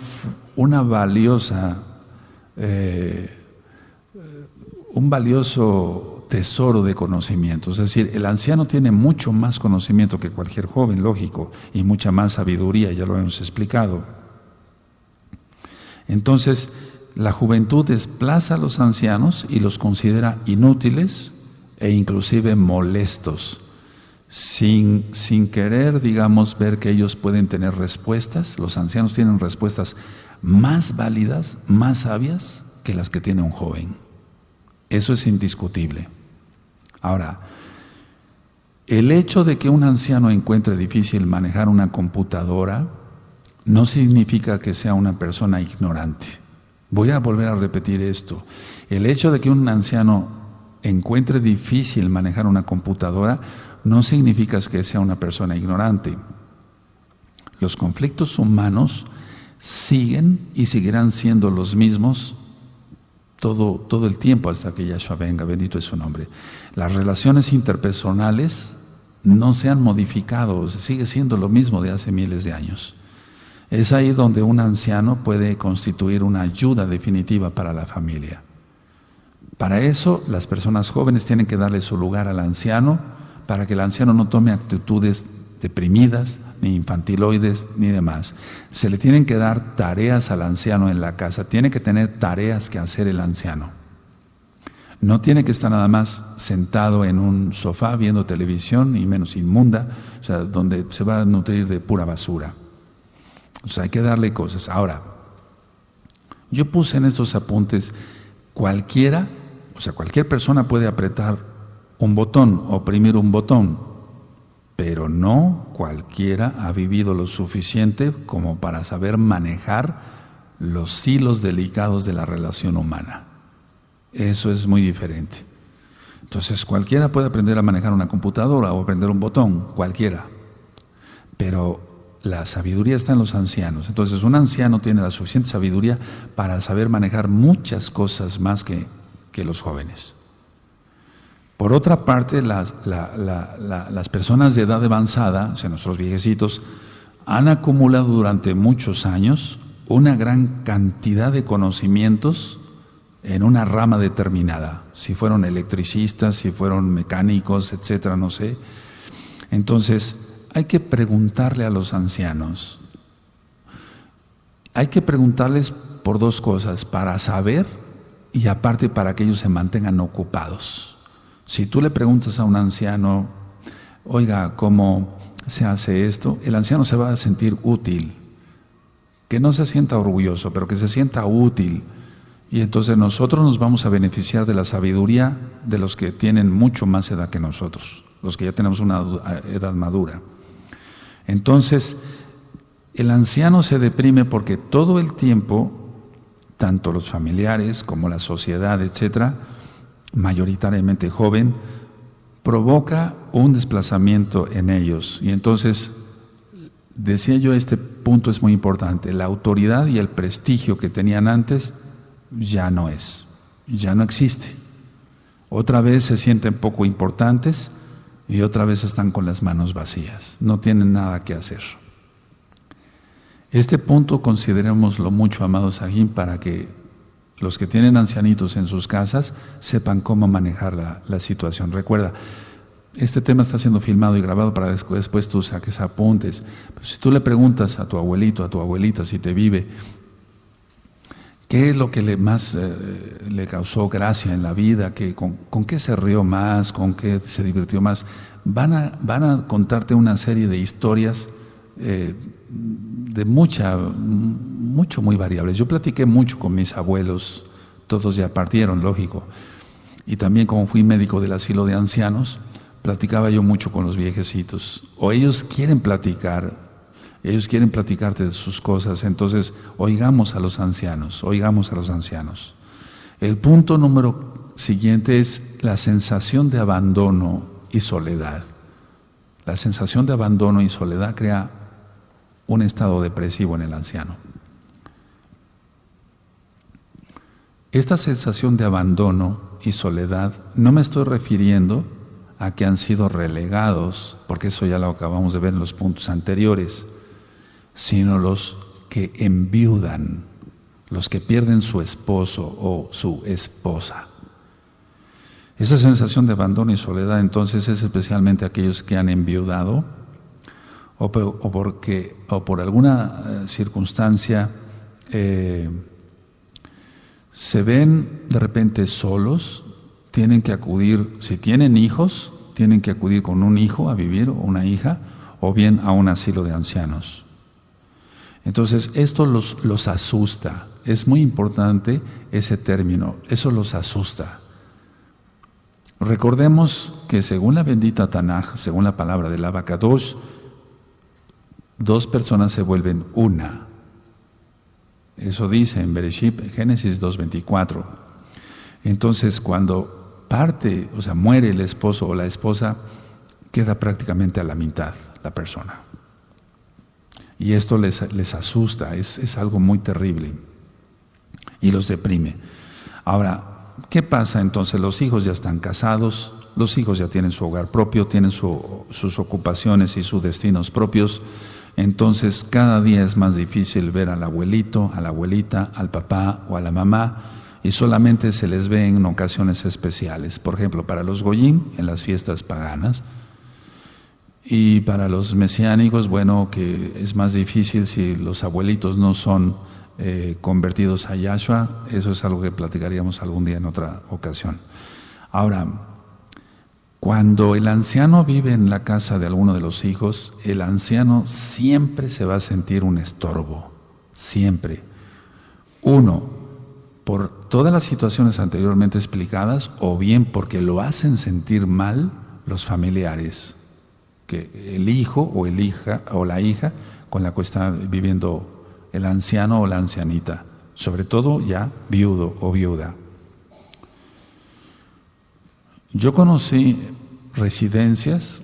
valioso tesoro de conocimiento. Es decir, el anciano tiene mucho más conocimiento que cualquier joven, lógico, y mucha más sabiduría, ya lo hemos explicado. Entonces, la juventud desplaza a los ancianos y los considera inútiles e inclusive molestos, sin querer, digamos, ver que ellos pueden tener respuestas. Los ancianos tienen respuestas más válidas, más sabias que las que tiene un joven. Eso es indiscutible. Ahora, el hecho de que un anciano encuentre difícil manejar una computadora no significa que sea una persona ignorante. Voy a volver a repetir esto. El hecho de que un anciano encuentre difícil manejar una computadora no significa que sea una persona ignorante. Los conflictos humanos siguen y seguirán siendo los mismos todo el tiempo hasta que Yahshua venga, bendito es su nombre. Las relaciones interpersonales no se han modificado, sigue siendo lo mismo de hace miles de años. Es ahí donde un anciano puede constituir una ayuda definitiva para la familia. Para eso, las personas jóvenes tienen que darle su lugar al anciano, para que el anciano no tome actitudes deprimidas, ni infantiloides, ni demás. Se le tienen que dar tareas al anciano en la casa, tiene que tener tareas que hacer el anciano. No tiene que estar nada más sentado en un sofá viendo televisión, y menos inmunda, o sea, donde se va a nutrir de pura basura. O sea, hay que darle cosas. Ahora, yo puse en estos apuntes, cualquier persona puede apretar un botón, oprimir un botón, pero no cualquiera ha vivido lo suficiente como para saber manejar los hilos delicados de la relación humana. Eso es muy diferente. Entonces, cualquiera puede aprender a manejar una computadora o aprender un botón, cualquiera. Pero la sabiduría está en los ancianos. Entonces, un anciano tiene la suficiente sabiduría para saber manejar muchas cosas más que los jóvenes. Por otra parte, las personas de edad avanzada, o sea, nuestros viejecitos, han acumulado durante muchos años una gran cantidad de conocimientos en una rama determinada, si fueron electricistas, si fueron mecánicos, etcétera, no sé. Entonces, hay que preguntarle a los ancianos. Hay que preguntarles por dos cosas, para saber y aparte para que ellos se mantengan ocupados. Si tú le preguntas a un anciano, oiga, ¿cómo se hace esto? El anciano se va a sentir útil, que no se sienta orgulloso, pero que se sienta útil. Y entonces nosotros nos vamos a beneficiar de la sabiduría de los que tienen mucho más edad que nosotros, los que ya tenemos una edad madura. Entonces, el anciano se deprime porque todo el tiempo, tanto los familiares como la sociedad, etcétera, mayoritariamente joven, provoca un desplazamiento en ellos. Y entonces, decía yo, este punto es muy importante. La autoridad y el prestigio que tenían antes ya no existe. Otra vez se sienten poco importantes y otra vez están con las manos vacías, no tienen nada que hacer. Este punto considerémoslo mucho, amados Sajín, para que los que tienen ancianitos en sus casas sepan cómo manejar la situación. Recuerda, este tema está siendo filmado y grabado para después tú saques apuntes. Pero si tú le preguntas a tu abuelito, a tu abuelita, si te vive, ¿qué es lo que le causó gracia en la vida? ¿Con qué se rió más? ¿Con qué se divirtió más? Van a contarte una serie de historias de muy variables. Yo platiqué mucho con mis abuelos, todos ya partieron, lógico. Y también como fui médico del asilo de ancianos, platicaba yo mucho con los viejecitos. O ellos quieren platicarte de sus cosas, entonces oigamos a los ancianos. El punto número siguiente es la sensación de abandono y soledad. La sensación de abandono y soledad crea un estado depresivo en el anciano. Esta sensación de abandono y soledad, no me estoy refiriendo a que han sido relegados, porque eso ya lo acabamos de ver en los puntos anteriores, sino los que enviudan, los que pierden su esposo o su esposa. Esa sensación de abandono y soledad entonces es especialmente aquellos que han enviudado o por alguna circunstancia se ven de repente solos, tienen que acudir, si tienen hijos, tienen que acudir con un hijo a vivir o una hija, o bien a un asilo de ancianos. Entonces, esto los asusta. Es muy importante ese término, eso los asusta. Recordemos que según la bendita Tanaj, según la palabra del Abacadosh, dos personas se vuelven una. Eso dice en Bereshit, Génesis 2:24. Entonces, cuando muere el esposo o la esposa, queda prácticamente a la mitad la persona. Y esto les asusta, es algo muy terrible y los deprime. Ahora, ¿qué pasa entonces? Los hijos ya están casados, los hijos ya tienen su hogar propio, tienen sus ocupaciones y sus destinos propios, Entonces cada día es más difícil ver al abuelito, a la abuelita, al papá o a la mamá, y solamente se les ve en ocasiones especiales. Por ejemplo, para los goyim, en las fiestas paganas, y para los mesiánicos, bueno, que es más difícil si los abuelitos no son convertidos a Yahshua. Eso es algo que platicaríamos algún día en otra ocasión. Ahora, cuando el anciano vive en la casa de alguno de los hijos, el anciano siempre se va a sentir un estorbo, siempre. Uno, por todas las situaciones anteriormente explicadas, o bien porque lo hacen sentir mal los familiares, que el hijo o la hija con la que está viviendo el anciano o la ancianita, sobre todo ya viudo o viuda. Yo conocí residencias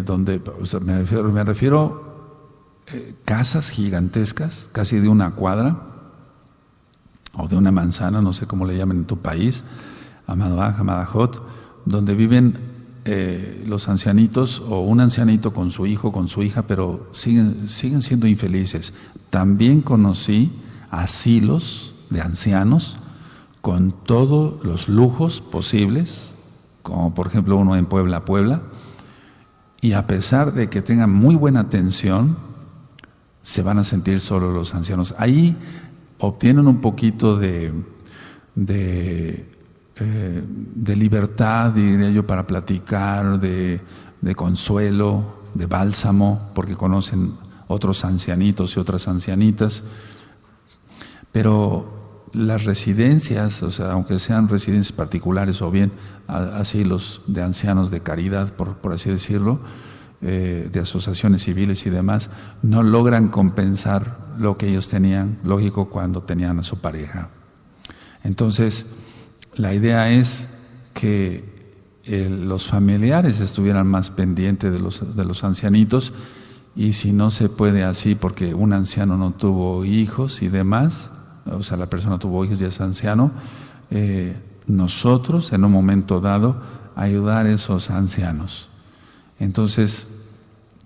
donde, o sea, me refiero casas gigantescas, casi de una cuadra o de una manzana, no sé cómo le llaman en tu país, Amadoaj, Amadajot, donde viven los ancianitos o un ancianito con su hijo, con su hija, pero siguen siendo infelices. También conocí asilos de ancianos con todos los lujos posibles, como por ejemplo uno en Puebla, y a pesar de que tengan muy buena atención, se van a sentir solos los ancianos. Ahí obtienen un poquito de libertad, diría yo, para platicar, de consuelo, de bálsamo, porque conocen otros ancianitos y otras ancianitas. Pero las residencias, o sea, aunque sean residencias particulares o bien asilos de ancianos de caridad, por así decirlo, de asociaciones civiles y demás, no logran compensar lo que ellos tenían, lógico, cuando tenían a su pareja. Entonces, la idea es que los familiares estuvieran más pendientes de los ancianitos, y si no se puede así porque un anciano no tuvo hijos y demás, o sea, la persona tuvo hijos y es anciano, nosotros en un momento dado ayudar a esos ancianos. Entonces,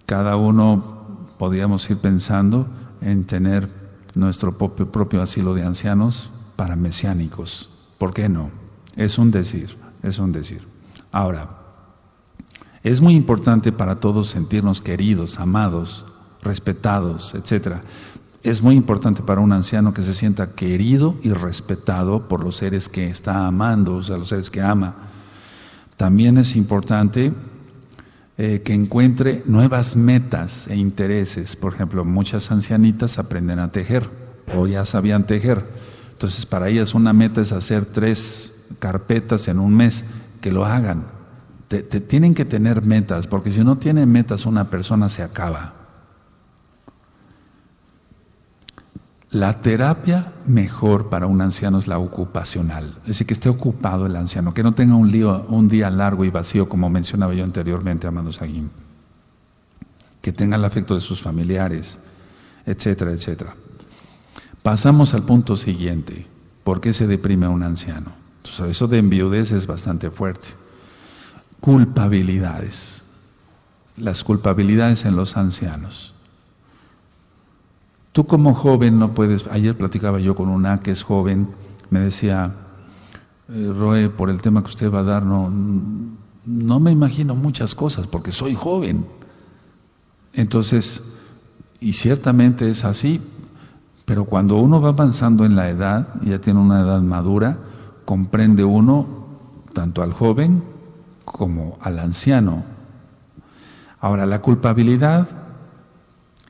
cada uno podríamos ir pensando en tener nuestro propio asilo de ancianos para mesiánicos. ¿Por qué no? Es un decir, es un decir. Ahora, es muy importante para todos sentirnos queridos, amados, respetados, etc. Es muy importante para un anciano que se sienta querido y respetado por los seres que está amando, o sea, los seres que ama. También es importante que encuentre nuevas metas e intereses. Por ejemplo, muchas ancianitas aprenden a tejer o ya sabían tejer. Entonces, para ellas una meta es hacer 3 carpetas en un mes, que lo hagan. Tienen que tener metas, porque si no tienen metas, una persona se acaba. La terapia mejor para un anciano es la ocupacional, es decir, que esté ocupado el anciano, que no tenga un día largo y vacío, como mencionaba yo anteriormente, amados Aguim, que tenga el afecto de sus familiares, etcétera, etcétera. Pasamos al punto siguiente. ¿Por qué se deprime un anciano? Entonces, eso de enviudez es bastante fuerte. Culpabilidades. Las culpabilidades en los ancianos. Tú como joven no puedes. Ayer platicaba yo con una que es joven, me decía, Roe, por el tema que usted va a dar, no me imagino muchas cosas porque soy joven. Entonces, y ciertamente es así, pero cuando uno va avanzando en la edad, ya tiene una edad madura, comprende uno tanto al joven como al anciano. Ahora, la culpabilidad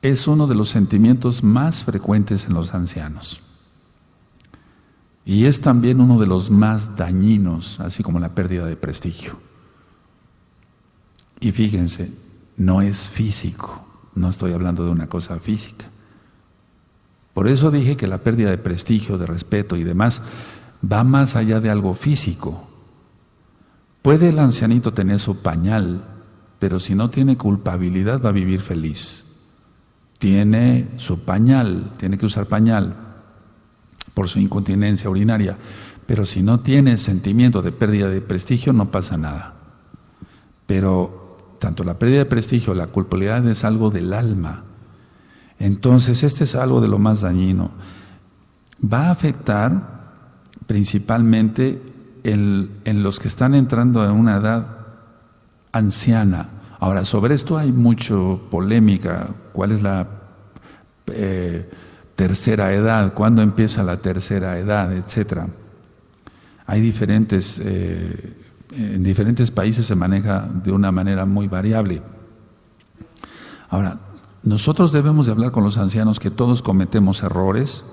es uno de los sentimientos más frecuentes en los ancianos. Y es también uno de los más dañinos, así como la pérdida de prestigio. Y fíjense, no es físico, no estoy hablando de una cosa física. Por eso dije que la pérdida de prestigio, de respeto y demás, va más allá de algo físico. Puede el ancianito tener su pañal, pero si no tiene culpabilidad va a vivir feliz. Tiene su pañal, tiene que usar pañal por su incontinencia urinaria, pero si no tiene sentimiento de pérdida de prestigio no pasa nada. Pero tanto la pérdida de prestigio, la culpabilidad es algo del alma, Entonces, este es algo de lo más dañino. Va a afectar principalmente en los que están entrando en una edad anciana. Ahora, sobre esto hay mucha polémica. ¿Cuál es la tercera edad? ¿Cuándo empieza la tercera edad? Etcétera. Hay diferentes, en diferentes países se maneja de una manera muy variable. Ahora, nosotros debemos de hablar con los ancianos que todos cometemos errores,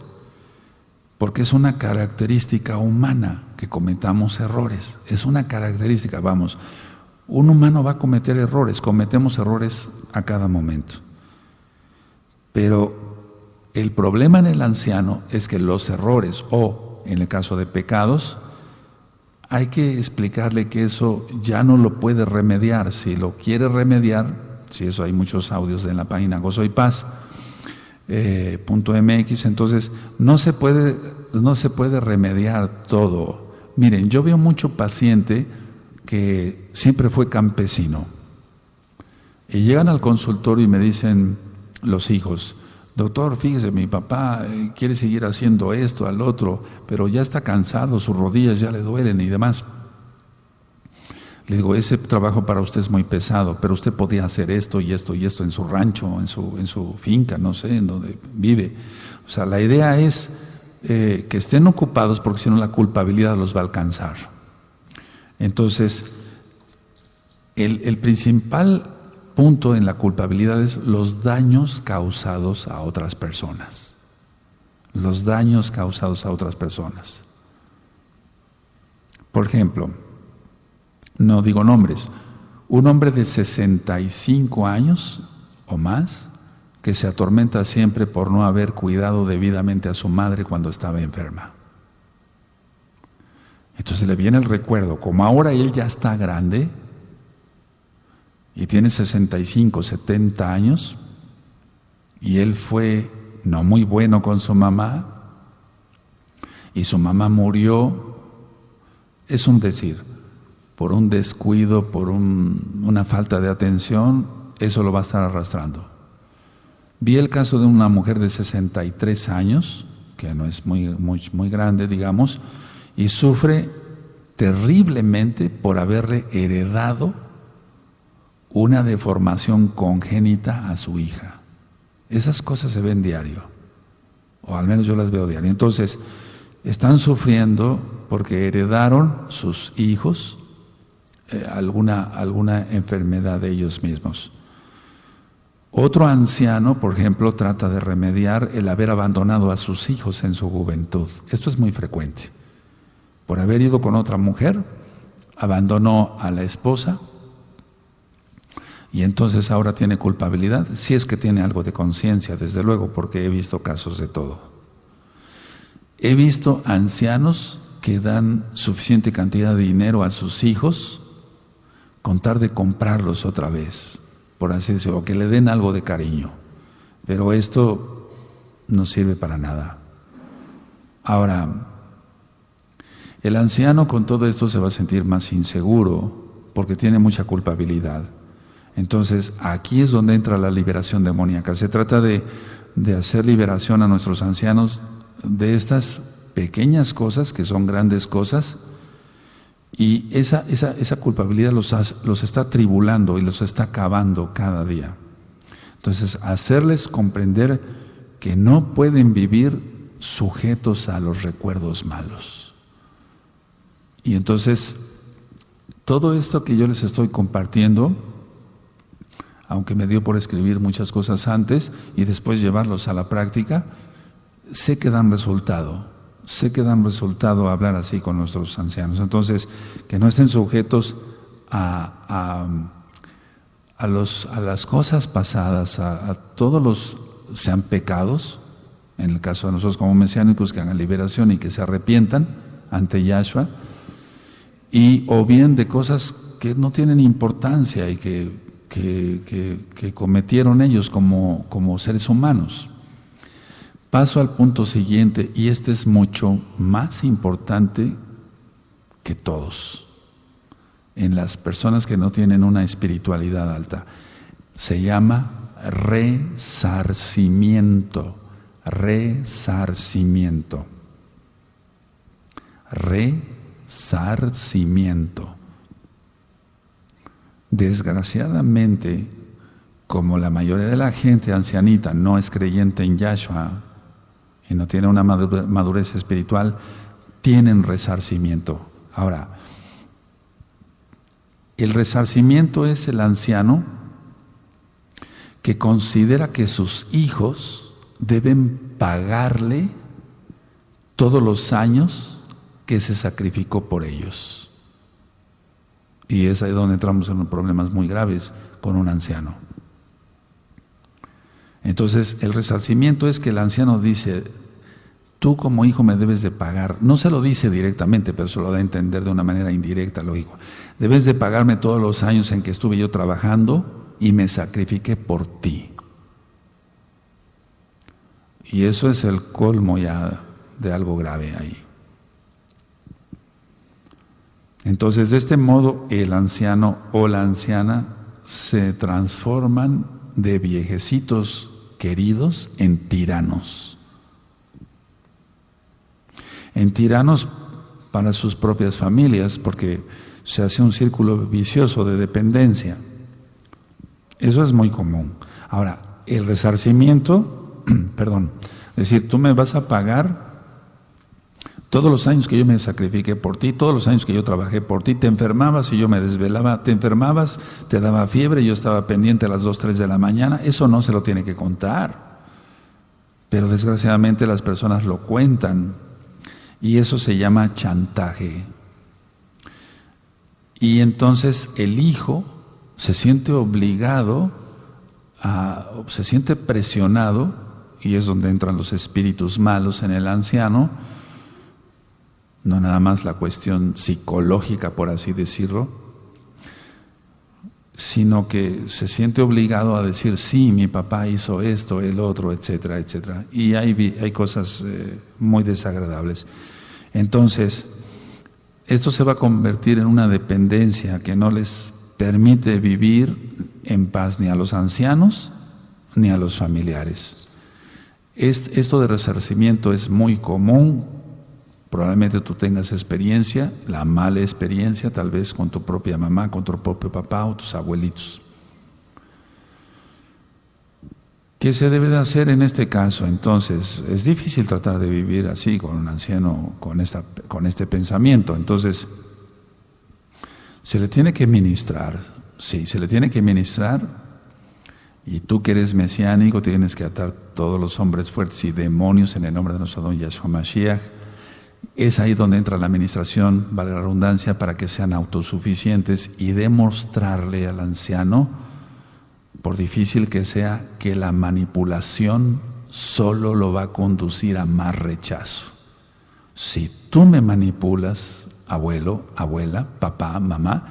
porque es una característica humana que cometamos errores. Es una característica, vamos. Un humano va a cometer errores, cometemos errores a cada momento. Pero el problema en el anciano es que los errores, o en el caso de pecados, hay que explicarle que eso ya no lo puede remediar. Si lo quiere remediar, si eso hay muchos audios en la página Gozo y Paz .mx, entonces no se puede remediar todo. Miren, yo veo mucho paciente que siempre fue campesino y llegan al consultorio y me dicen los hijos: doctor, fíjese, mi papá quiere seguir haciendo esto, al otro, pero ya está cansado, sus rodillas ya le duelen y demás. Le digo, ese trabajo para usted es muy pesado, pero usted podía hacer esto y esto y esto en su rancho, en su finca, no sé, en donde vive. O sea, la idea es que estén ocupados, porque si no la culpabilidad los va a alcanzar. Entonces, el principal punto en la culpabilidad es los daños causados a otras personas. Los daños causados a otras personas. Por ejemplo, no digo nombres, un hombre de 65 años o más que se atormenta siempre por no haber cuidado debidamente a su madre cuando estaba enferma. Entonces le viene el recuerdo, como ahora él ya está grande y tiene 65, 70 años, y él fue no muy bueno con su mamá, y su mamá murió, es un decir, por un descuido, por una falta de atención, eso lo va a estar arrastrando. Vi el caso de una mujer de 63 años, que no es muy grande, digamos, y sufre terriblemente por haberle heredado una deformación congénita a su hija. Esas cosas se ven diario, o al menos yo las veo diario. Entonces, están sufriendo porque heredaron sus hijos alguna enfermedad de ellos mismos. Otro anciano, por ejemplo, trata de remediar el haber abandonado a sus hijos en su juventud. Esto es muy frecuente. Por haber ido con otra mujer, abandonó a la esposa y entonces ahora tiene culpabilidad, si es que tiene algo de conciencia, desde luego, porque he visto casos de todo. He visto ancianos que dan suficiente cantidad de dinero a sus hijos con tal de comprarlos otra vez, por así decirlo, o que le den algo de cariño. Pero esto no sirve para nada. Ahora, el anciano con todo esto se va a sentir más inseguro porque tiene mucha culpabilidad. Entonces, aquí es donde entra la liberación demoníaca. Se trata de hacer liberación a nuestros ancianos de estas pequeñas cosas que son grandes cosas, y esa culpabilidad los está tribulando y los está acabando cada día. Entonces, hacerles comprender que no pueden vivir sujetos a los recuerdos malos. Y entonces, todo esto que yo les estoy compartiendo, aunque me dio por escribir muchas cosas antes y después llevarlos a la práctica, sé que dan resultado. Sé que dan resultado hablar así con nuestros ancianos. Entonces, que no estén sujetos a las cosas pasadas, a todos sean pecados, en el caso de nosotros como mesiánicos, que hagan liberación y que se arrepientan ante Yahshua, o bien de cosas que no tienen importancia y que cometieron ellos como seres humanos. Paso al punto siguiente, y este es mucho más importante que todos, en las personas que no tienen una espiritualidad alta. Se llama resarcimiento, resarcimiento, resarcimiento. Desgraciadamente, como la mayoría de la gente ancianita no es creyente en Yahshua y no tiene una madurez espiritual, tienen resarcimiento. Ahora, el resarcimiento es el anciano que considera que sus hijos deben pagarle todos los años que se sacrificó por ellos. Y es ahí donde entramos en problemas muy graves con un anciano. Entonces, el resarcimiento es que el anciano dice: tú como hijo me debes de pagar. No se lo dice directamente, pero se lo da a entender de una manera indirecta, lógico. Debes de pagarme todos los años en que estuve yo trabajando y me sacrifiqué por ti. Y eso es el colmo ya de algo grave ahí. Entonces, de este modo, el anciano o la anciana se transforman de viejecitos queridos en tiranos. En tiranos para sus propias familias, porque se hace un círculo vicioso de dependencia. Eso es muy común. Ahora, el resarcimiento, perdón, es decir, tú me vas a pagar todos los años que yo me sacrifiqué por ti, todos los años que yo trabajé por ti. Te enfermabas y yo me desvelaba, te enfermabas, te daba fiebre y yo estaba pendiente a las 2, 3 de la mañana. Eso no se lo tiene que contar. Pero desgraciadamente las personas lo cuentan y eso se llama chantaje. Y entonces el hijo se siente obligado, se siente presionado, y es donde entran los espíritus malos en el anciano. No nada más la cuestión psicológica, por así decirlo, sino que se siente obligado a decir: sí, mi papá hizo esto, el otro, etcétera, etcétera. Y hay cosas muy desagradables. Entonces, esto se va a convertir en una dependencia que no les permite vivir en paz ni a los ancianos ni a los familiares. Esto de resarcimiento es muy común. Probablemente tú tengas experiencia, la mala experiencia tal vez con tu propia mamá, con tu propio papá o tus abuelitos. ¿Qué se debe de hacer en este caso? Entonces, es difícil tratar de vivir así con un anciano, con este pensamiento. Entonces, se le tiene que ministrar, sí, se le tiene que ministrar. Y tú que eres mesiánico tienes que atar todos los hombres fuertes y demonios en el nombre de nuestro don Yahshua Mashiach. Es ahí donde entra la administración, vale la redundancia, para que sean autosuficientes y demostrarle al anciano, por difícil que sea, que la manipulación solo lo va a conducir a más rechazo. Si tú me manipulas, abuelo, abuela, papá, mamá,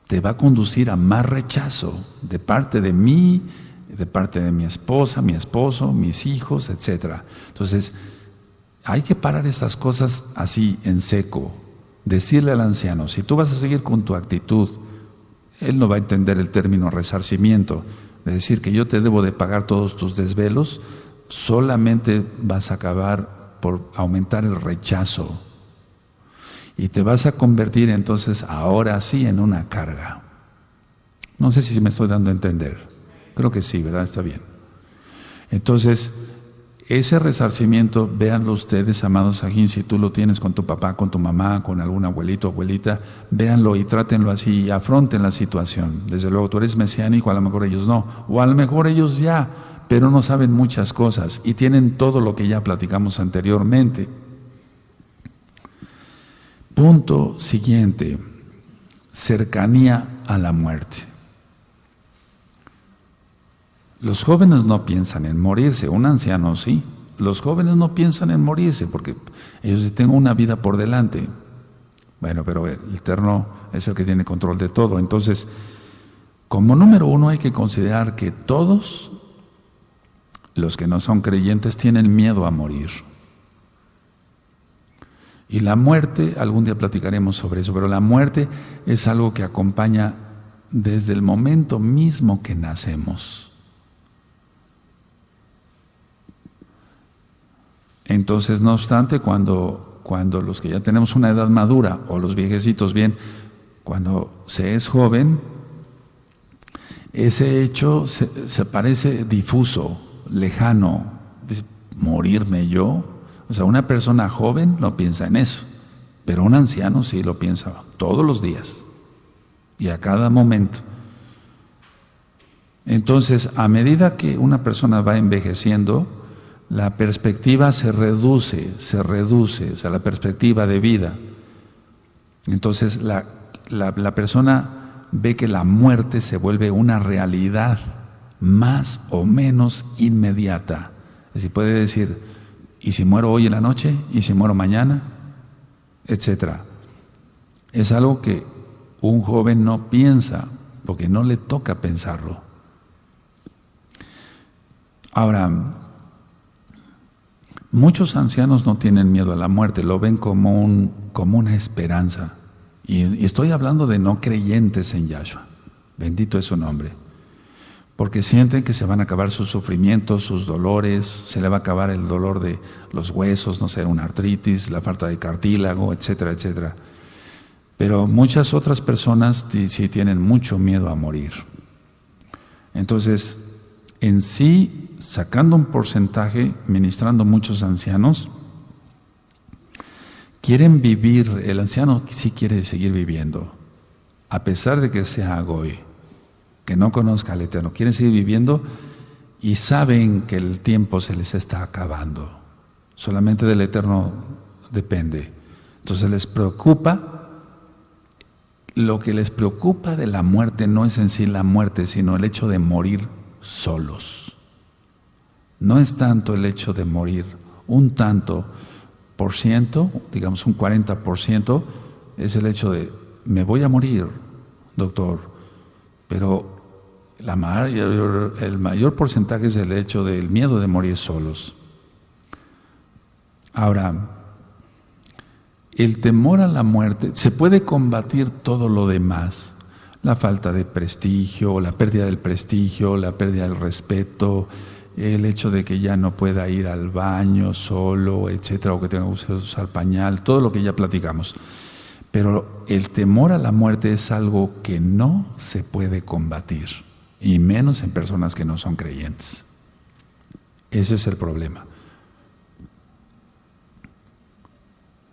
te va a conducir a más rechazo de parte de mí, de parte de mi esposa, mi esposo, mis hijos, etc. Entonces, hay que parar estas cosas así en seco. Decirle al anciano: si tú vas a seguir con tu actitud, él no va a entender el término resarcimiento, de decir que yo te debo de pagar todos tus desvelos, solamente vas a acabar por aumentar el rechazo. Y te vas a convertir entonces ahora sí en una carga. No sé si me estoy dando a entender. Creo que sí, ¿verdad? Está bien. Entonces, ese resarcimiento, véanlo ustedes, amados ajín, si tú lo tienes con tu papá, con tu mamá, con algún abuelito o abuelita, véanlo y trátenlo así y afronten la situación. Desde luego, tú eres mesiánico, a lo mejor ellos no, o a lo mejor ellos ya, pero no saben muchas cosas y tienen todo lo que ya platicamos anteriormente. Punto siguiente: cercanía a la muerte. Los jóvenes no piensan en morirse, un anciano sí. Los jóvenes no piensan en morirse porque ellos tienen una vida por delante. Bueno, pero el Eterno es el que tiene control de todo. Entonces, como número uno hay que considerar que todos los que no son creyentes tienen miedo a morir. Y la muerte, algún día platicaremos sobre eso, pero la muerte es algo que acompaña desde el momento mismo que nacemos. Entonces, no obstante, cuando los que ya tenemos una edad madura, o los viejecitos bien, cuando se es joven, ese hecho se parece difuso, lejano. Dice, ¿morirme yo? O sea, una persona joven no piensa en eso, pero un anciano sí lo piensa todos los días y a cada momento. Entonces, a medida que una persona va envejeciendo, la perspectiva se reduce, o sea, la perspectiva de vida. Entonces, la persona ve que la muerte se vuelve una realidad más o menos inmediata. Es decir, puede decir, ¿y si muero hoy en la noche? ¿Y si muero mañana? Etcétera. Es algo que un joven no piensa, porque no le toca pensarlo. Ahora, muchos ancianos no tienen miedo a la muerte, lo ven como una esperanza. Y estoy hablando de no creyentes en Yahshua. Bendito es su nombre. Porque sienten que se van a acabar sus sufrimientos, sus dolores, se le va a acabar el dolor de los huesos, no sé, una artritis, la falta de cartílago, etcétera, etcétera. Pero muchas otras personas sí tienen mucho miedo a morir. Entonces, en sí, sacando un porcentaje, ministrando muchos ancianos, quieren vivir, el anciano sí quiere seguir viviendo, a pesar de que sea goy, que no conozca al Eterno, quieren seguir viviendo y saben que el tiempo se les está acabando, solamente del Eterno depende. Entonces les preocupa, lo que les preocupa de la muerte no es en sí la muerte, sino el hecho de morir solos. No es tanto el hecho de morir, un tanto por ciento, digamos un 40%, es el hecho de, me voy a morir, doctor, pero el mayor porcentaje es el hecho del miedo de morir solos. Ahora, el temor a la muerte, se puede combatir todo lo demás, la falta de prestigio, la pérdida del prestigio, la pérdida del respeto, el hecho de que ya no pueda ir al baño solo, etcétera, o que tenga que usar pañal, todo lo que ya platicamos. Pero el temor a la muerte es algo que no se puede combatir, y menos en personas que no son creyentes. Ese es el problema.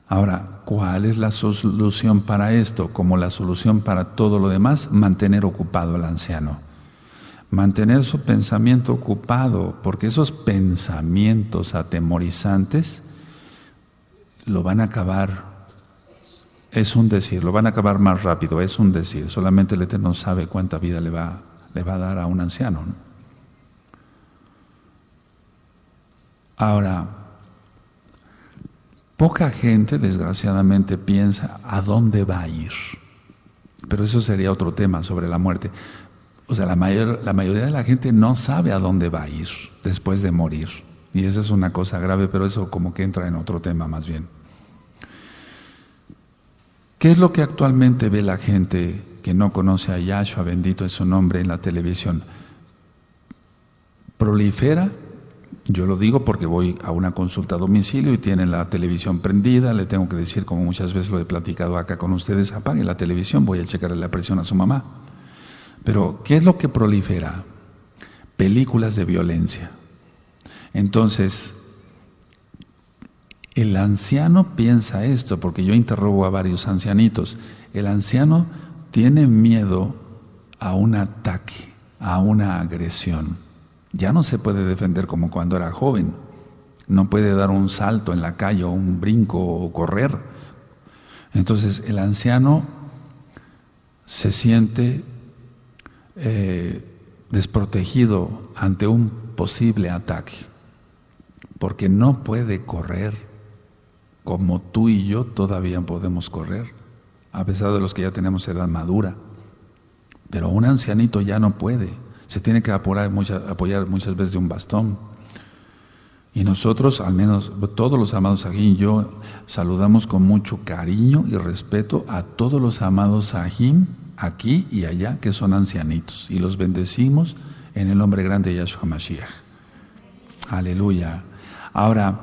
Ahora, ¿cuál es la solución para esto? Como la solución para todo lo demás, mantener ocupado al anciano. Mantener su pensamiento ocupado, porque esos pensamientos atemorizantes lo van a acabar, es un decir, lo van a acabar más rápido, es un decir, solamente el Eterno sabe cuánta vida le va a dar a un anciano, ¿no? Ahora, poca gente desgraciadamente piensa a dónde va a ir, pero eso sería otro tema sobre la muerte. O sea, la mayoría de la gente no sabe a dónde va a ir después de morir. Y esa es una cosa grave, pero eso como que entra en otro tema más bien. ¿Qué es lo que actualmente ve la gente que no conoce a Yahshua, bendito es su nombre, en la televisión? ¿Prolifera? Yo lo digo porque voy a una consulta a domicilio y tienen la televisión prendida. Le tengo que decir, como muchas veces lo he platicado acá con ustedes, apague la televisión, voy a checarle la presión a su mamá. Pero, ¿qué es lo que prolifera? Películas de violencia. Entonces, el anciano piensa esto, porque yo interrogo a varios ancianitos. El anciano tiene miedo a un ataque, a una agresión. Ya no se puede defender como cuando era joven. No puede dar un salto en la calle o un brinco o correr. Entonces, el anciano se siente desprotegido ante un posible ataque, porque no puede correr como tú y yo todavía podemos correr, a pesar de los que ya tenemos edad madura. Pero un ancianito ya no puede, se tiene que apoyar muchas veces de un bastón. Y nosotros, al menos todos los amados Sahim y yo, saludamos con mucho cariño y respeto a todos los amados Sahim aquí y allá que son ancianitos, y los bendecimos en el nombre grande de Yahshua Mashiach. Aleluya. Ahora,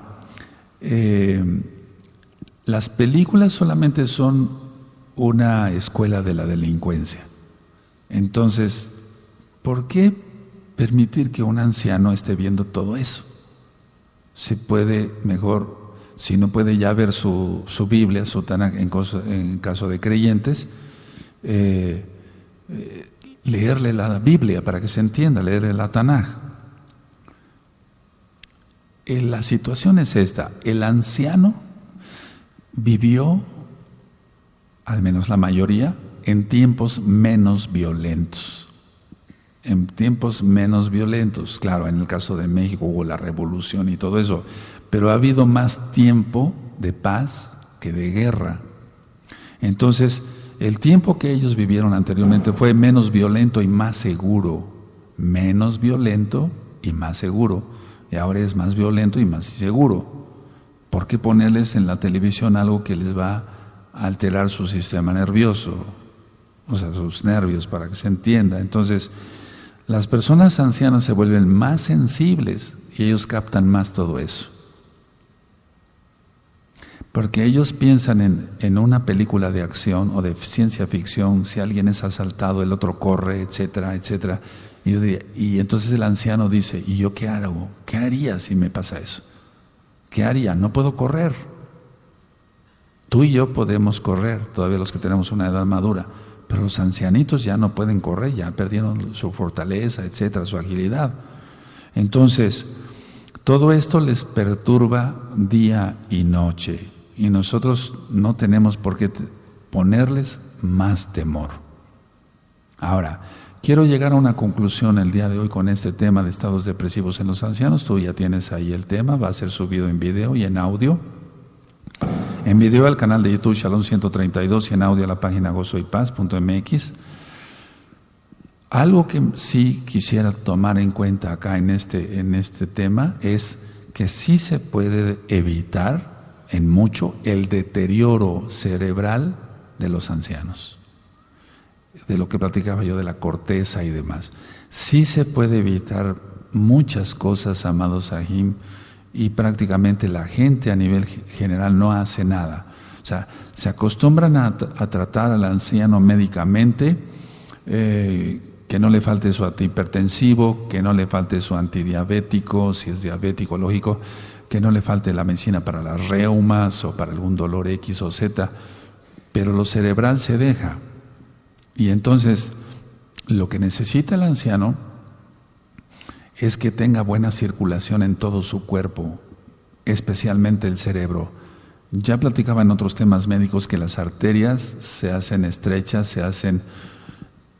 Las películas solamente son una escuela de la delincuencia. Entonces, ¿por qué permitir que un anciano esté viendo todo eso? Se puede mejor, si no puede ya ver su Biblia, su Tanaj, en caso de creyentes, leerle la Biblia para que se entienda, leerle la Tanaj. La situación es esta: el anciano vivió, al menos la mayoría, en tiempos menos violentos. En tiempos menos violentos, claro, en el caso de México hubo la revolución y todo eso, pero ha habido más tiempo de paz que de guerra. Entonces, el tiempo que ellos vivieron anteriormente fue menos violento y más seguro. Menos violento y más seguro. Y ahora es más violento y más inseguro. ¿Por qué ponerles en la televisión algo que les va a alterar su sistema nervioso? O sea, sus nervios, para que se entienda. Entonces, las personas ancianas se vuelven más sensibles y ellos captan más todo eso. Porque ellos piensan en una película de acción o de ciencia ficción, si alguien es asaltado, el otro corre, etcétera, etcétera. Y entonces el anciano dice, ¿y yo qué hago? ¿Qué haría si me pasa eso? ¿Qué haría? No puedo correr. Tú y yo podemos correr, todavía los que tenemos una edad madura, pero los ancianitos ya no pueden correr, ya perdieron su fortaleza, etcétera, su agilidad. Entonces, todo esto les perturba día y noche, y nosotros no tenemos por qué ponerles más temor. Ahora, quiero llegar a una conclusión el día de hoy con este tema de estados depresivos en los ancianos. Tú ya tienes ahí el tema, va a ser subido en video y en audio. En video al canal de YouTube Shalom 132 y en audio a la página gozoypaz.mx. Algo que sí quisiera tomar en cuenta acá en este tema es que sí se puede evitar en mucho el deterioro cerebral de los ancianos. De lo que platicaba yo de la corteza y demás. Sí se puede evitar muchas cosas, amados Sahim, y prácticamente la gente a nivel general no hace nada. O sea, se acostumbran a tratar al anciano médicamente, que no le falte su antihipertensivo, que no le falte su antidiabético, si es diabético, lógico, que no le falte la medicina para las reumas o para algún dolor X o Z, pero lo cerebral se deja. Y entonces, lo que necesita el anciano es que tenga buena circulación en todo su cuerpo, especialmente el cerebro. Ya platicaba en otros temas médicos que las arterias se hacen estrechas,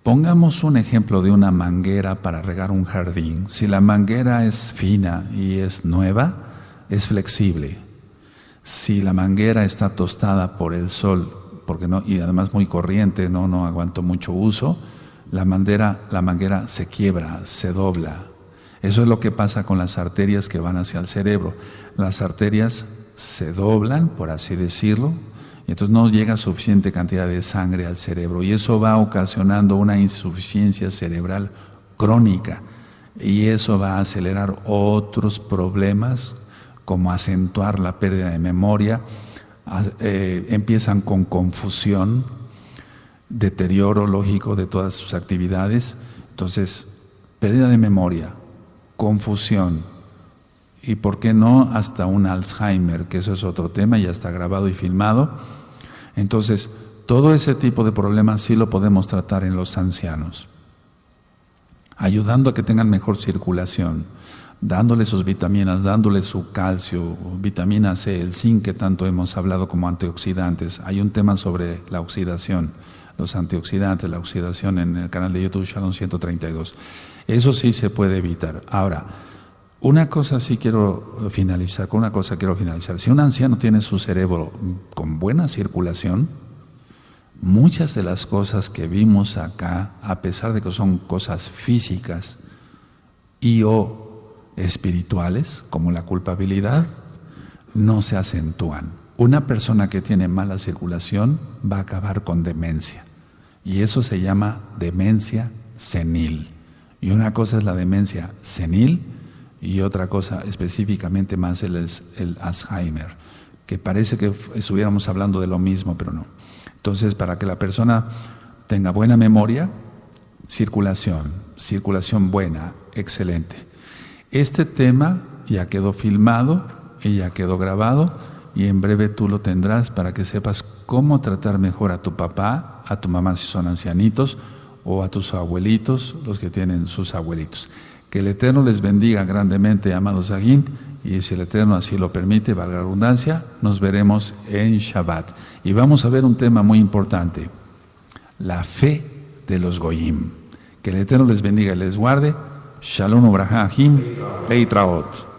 pongamos un ejemplo de una manguera para regar un jardín. Si la manguera es fina y es nueva, es flexible. Si la manguera está tostada por el sol, porque no, y además muy corriente, no aguantó mucho uso, la manguera se quiebra, se dobla. Eso es lo que pasa con las arterias que van hacia el cerebro. Las arterias se doblan, por así decirlo, y entonces no llega suficiente cantidad de sangre al cerebro, y eso va ocasionando una insuficiencia cerebral crónica, y eso va a acelerar otros problemas, como acentuar la pérdida de memoria. Empiezan con confusión, deterioro lógico de todas sus actividades. Entonces, pérdida de memoria, confusión y, ¿por qué no?, hasta un Alzheimer, que eso es otro tema, ya está grabado y filmado. Entonces, todo ese tipo de problemas sí lo podemos tratar en los ancianos, ayudando a que tengan mejor circulación, dándole sus vitaminas, dándole su calcio, vitamina C, el zinc que tanto hemos hablado como antioxidantes. Hay un tema sobre la oxidación, los antioxidantes, la oxidación en el canal de YouTube Shalom 132. Eso sí se puede evitar. Ahora, una cosa sí quiero finalizar, con una cosa quiero finalizar. Si un anciano tiene su cerebro con buena circulación, muchas de las cosas que vimos acá, a pesar de que son cosas físicas y o espirituales, como la culpabilidad, no se acentúan. Una persona que tiene mala circulación va a acabar con demencia, y eso se llama demencia senil. Y una cosa es la demencia senil y otra cosa específicamente más el Alzheimer, que parece que estuviéramos hablando de lo mismo, pero no. Entonces, para que la persona tenga buena memoria, circulación buena, excelente. Este tema ya quedó filmado y ya quedó grabado, y en breve tú lo tendrás para que sepas cómo tratar mejor a tu papá, a tu mamá si son ancianitos, o a tus abuelitos, los que tienen sus abuelitos. Que el Eterno les bendiga grandemente, amados Sahim, y si el Eterno así lo permite, valga la redundancia, nos veremos en Shabbat. Y vamos a ver un tema muy importante, la fe de los Goyim. Que el Eterno les bendiga y les guarde. Shalom Ubrahá Ahim, Leitraot.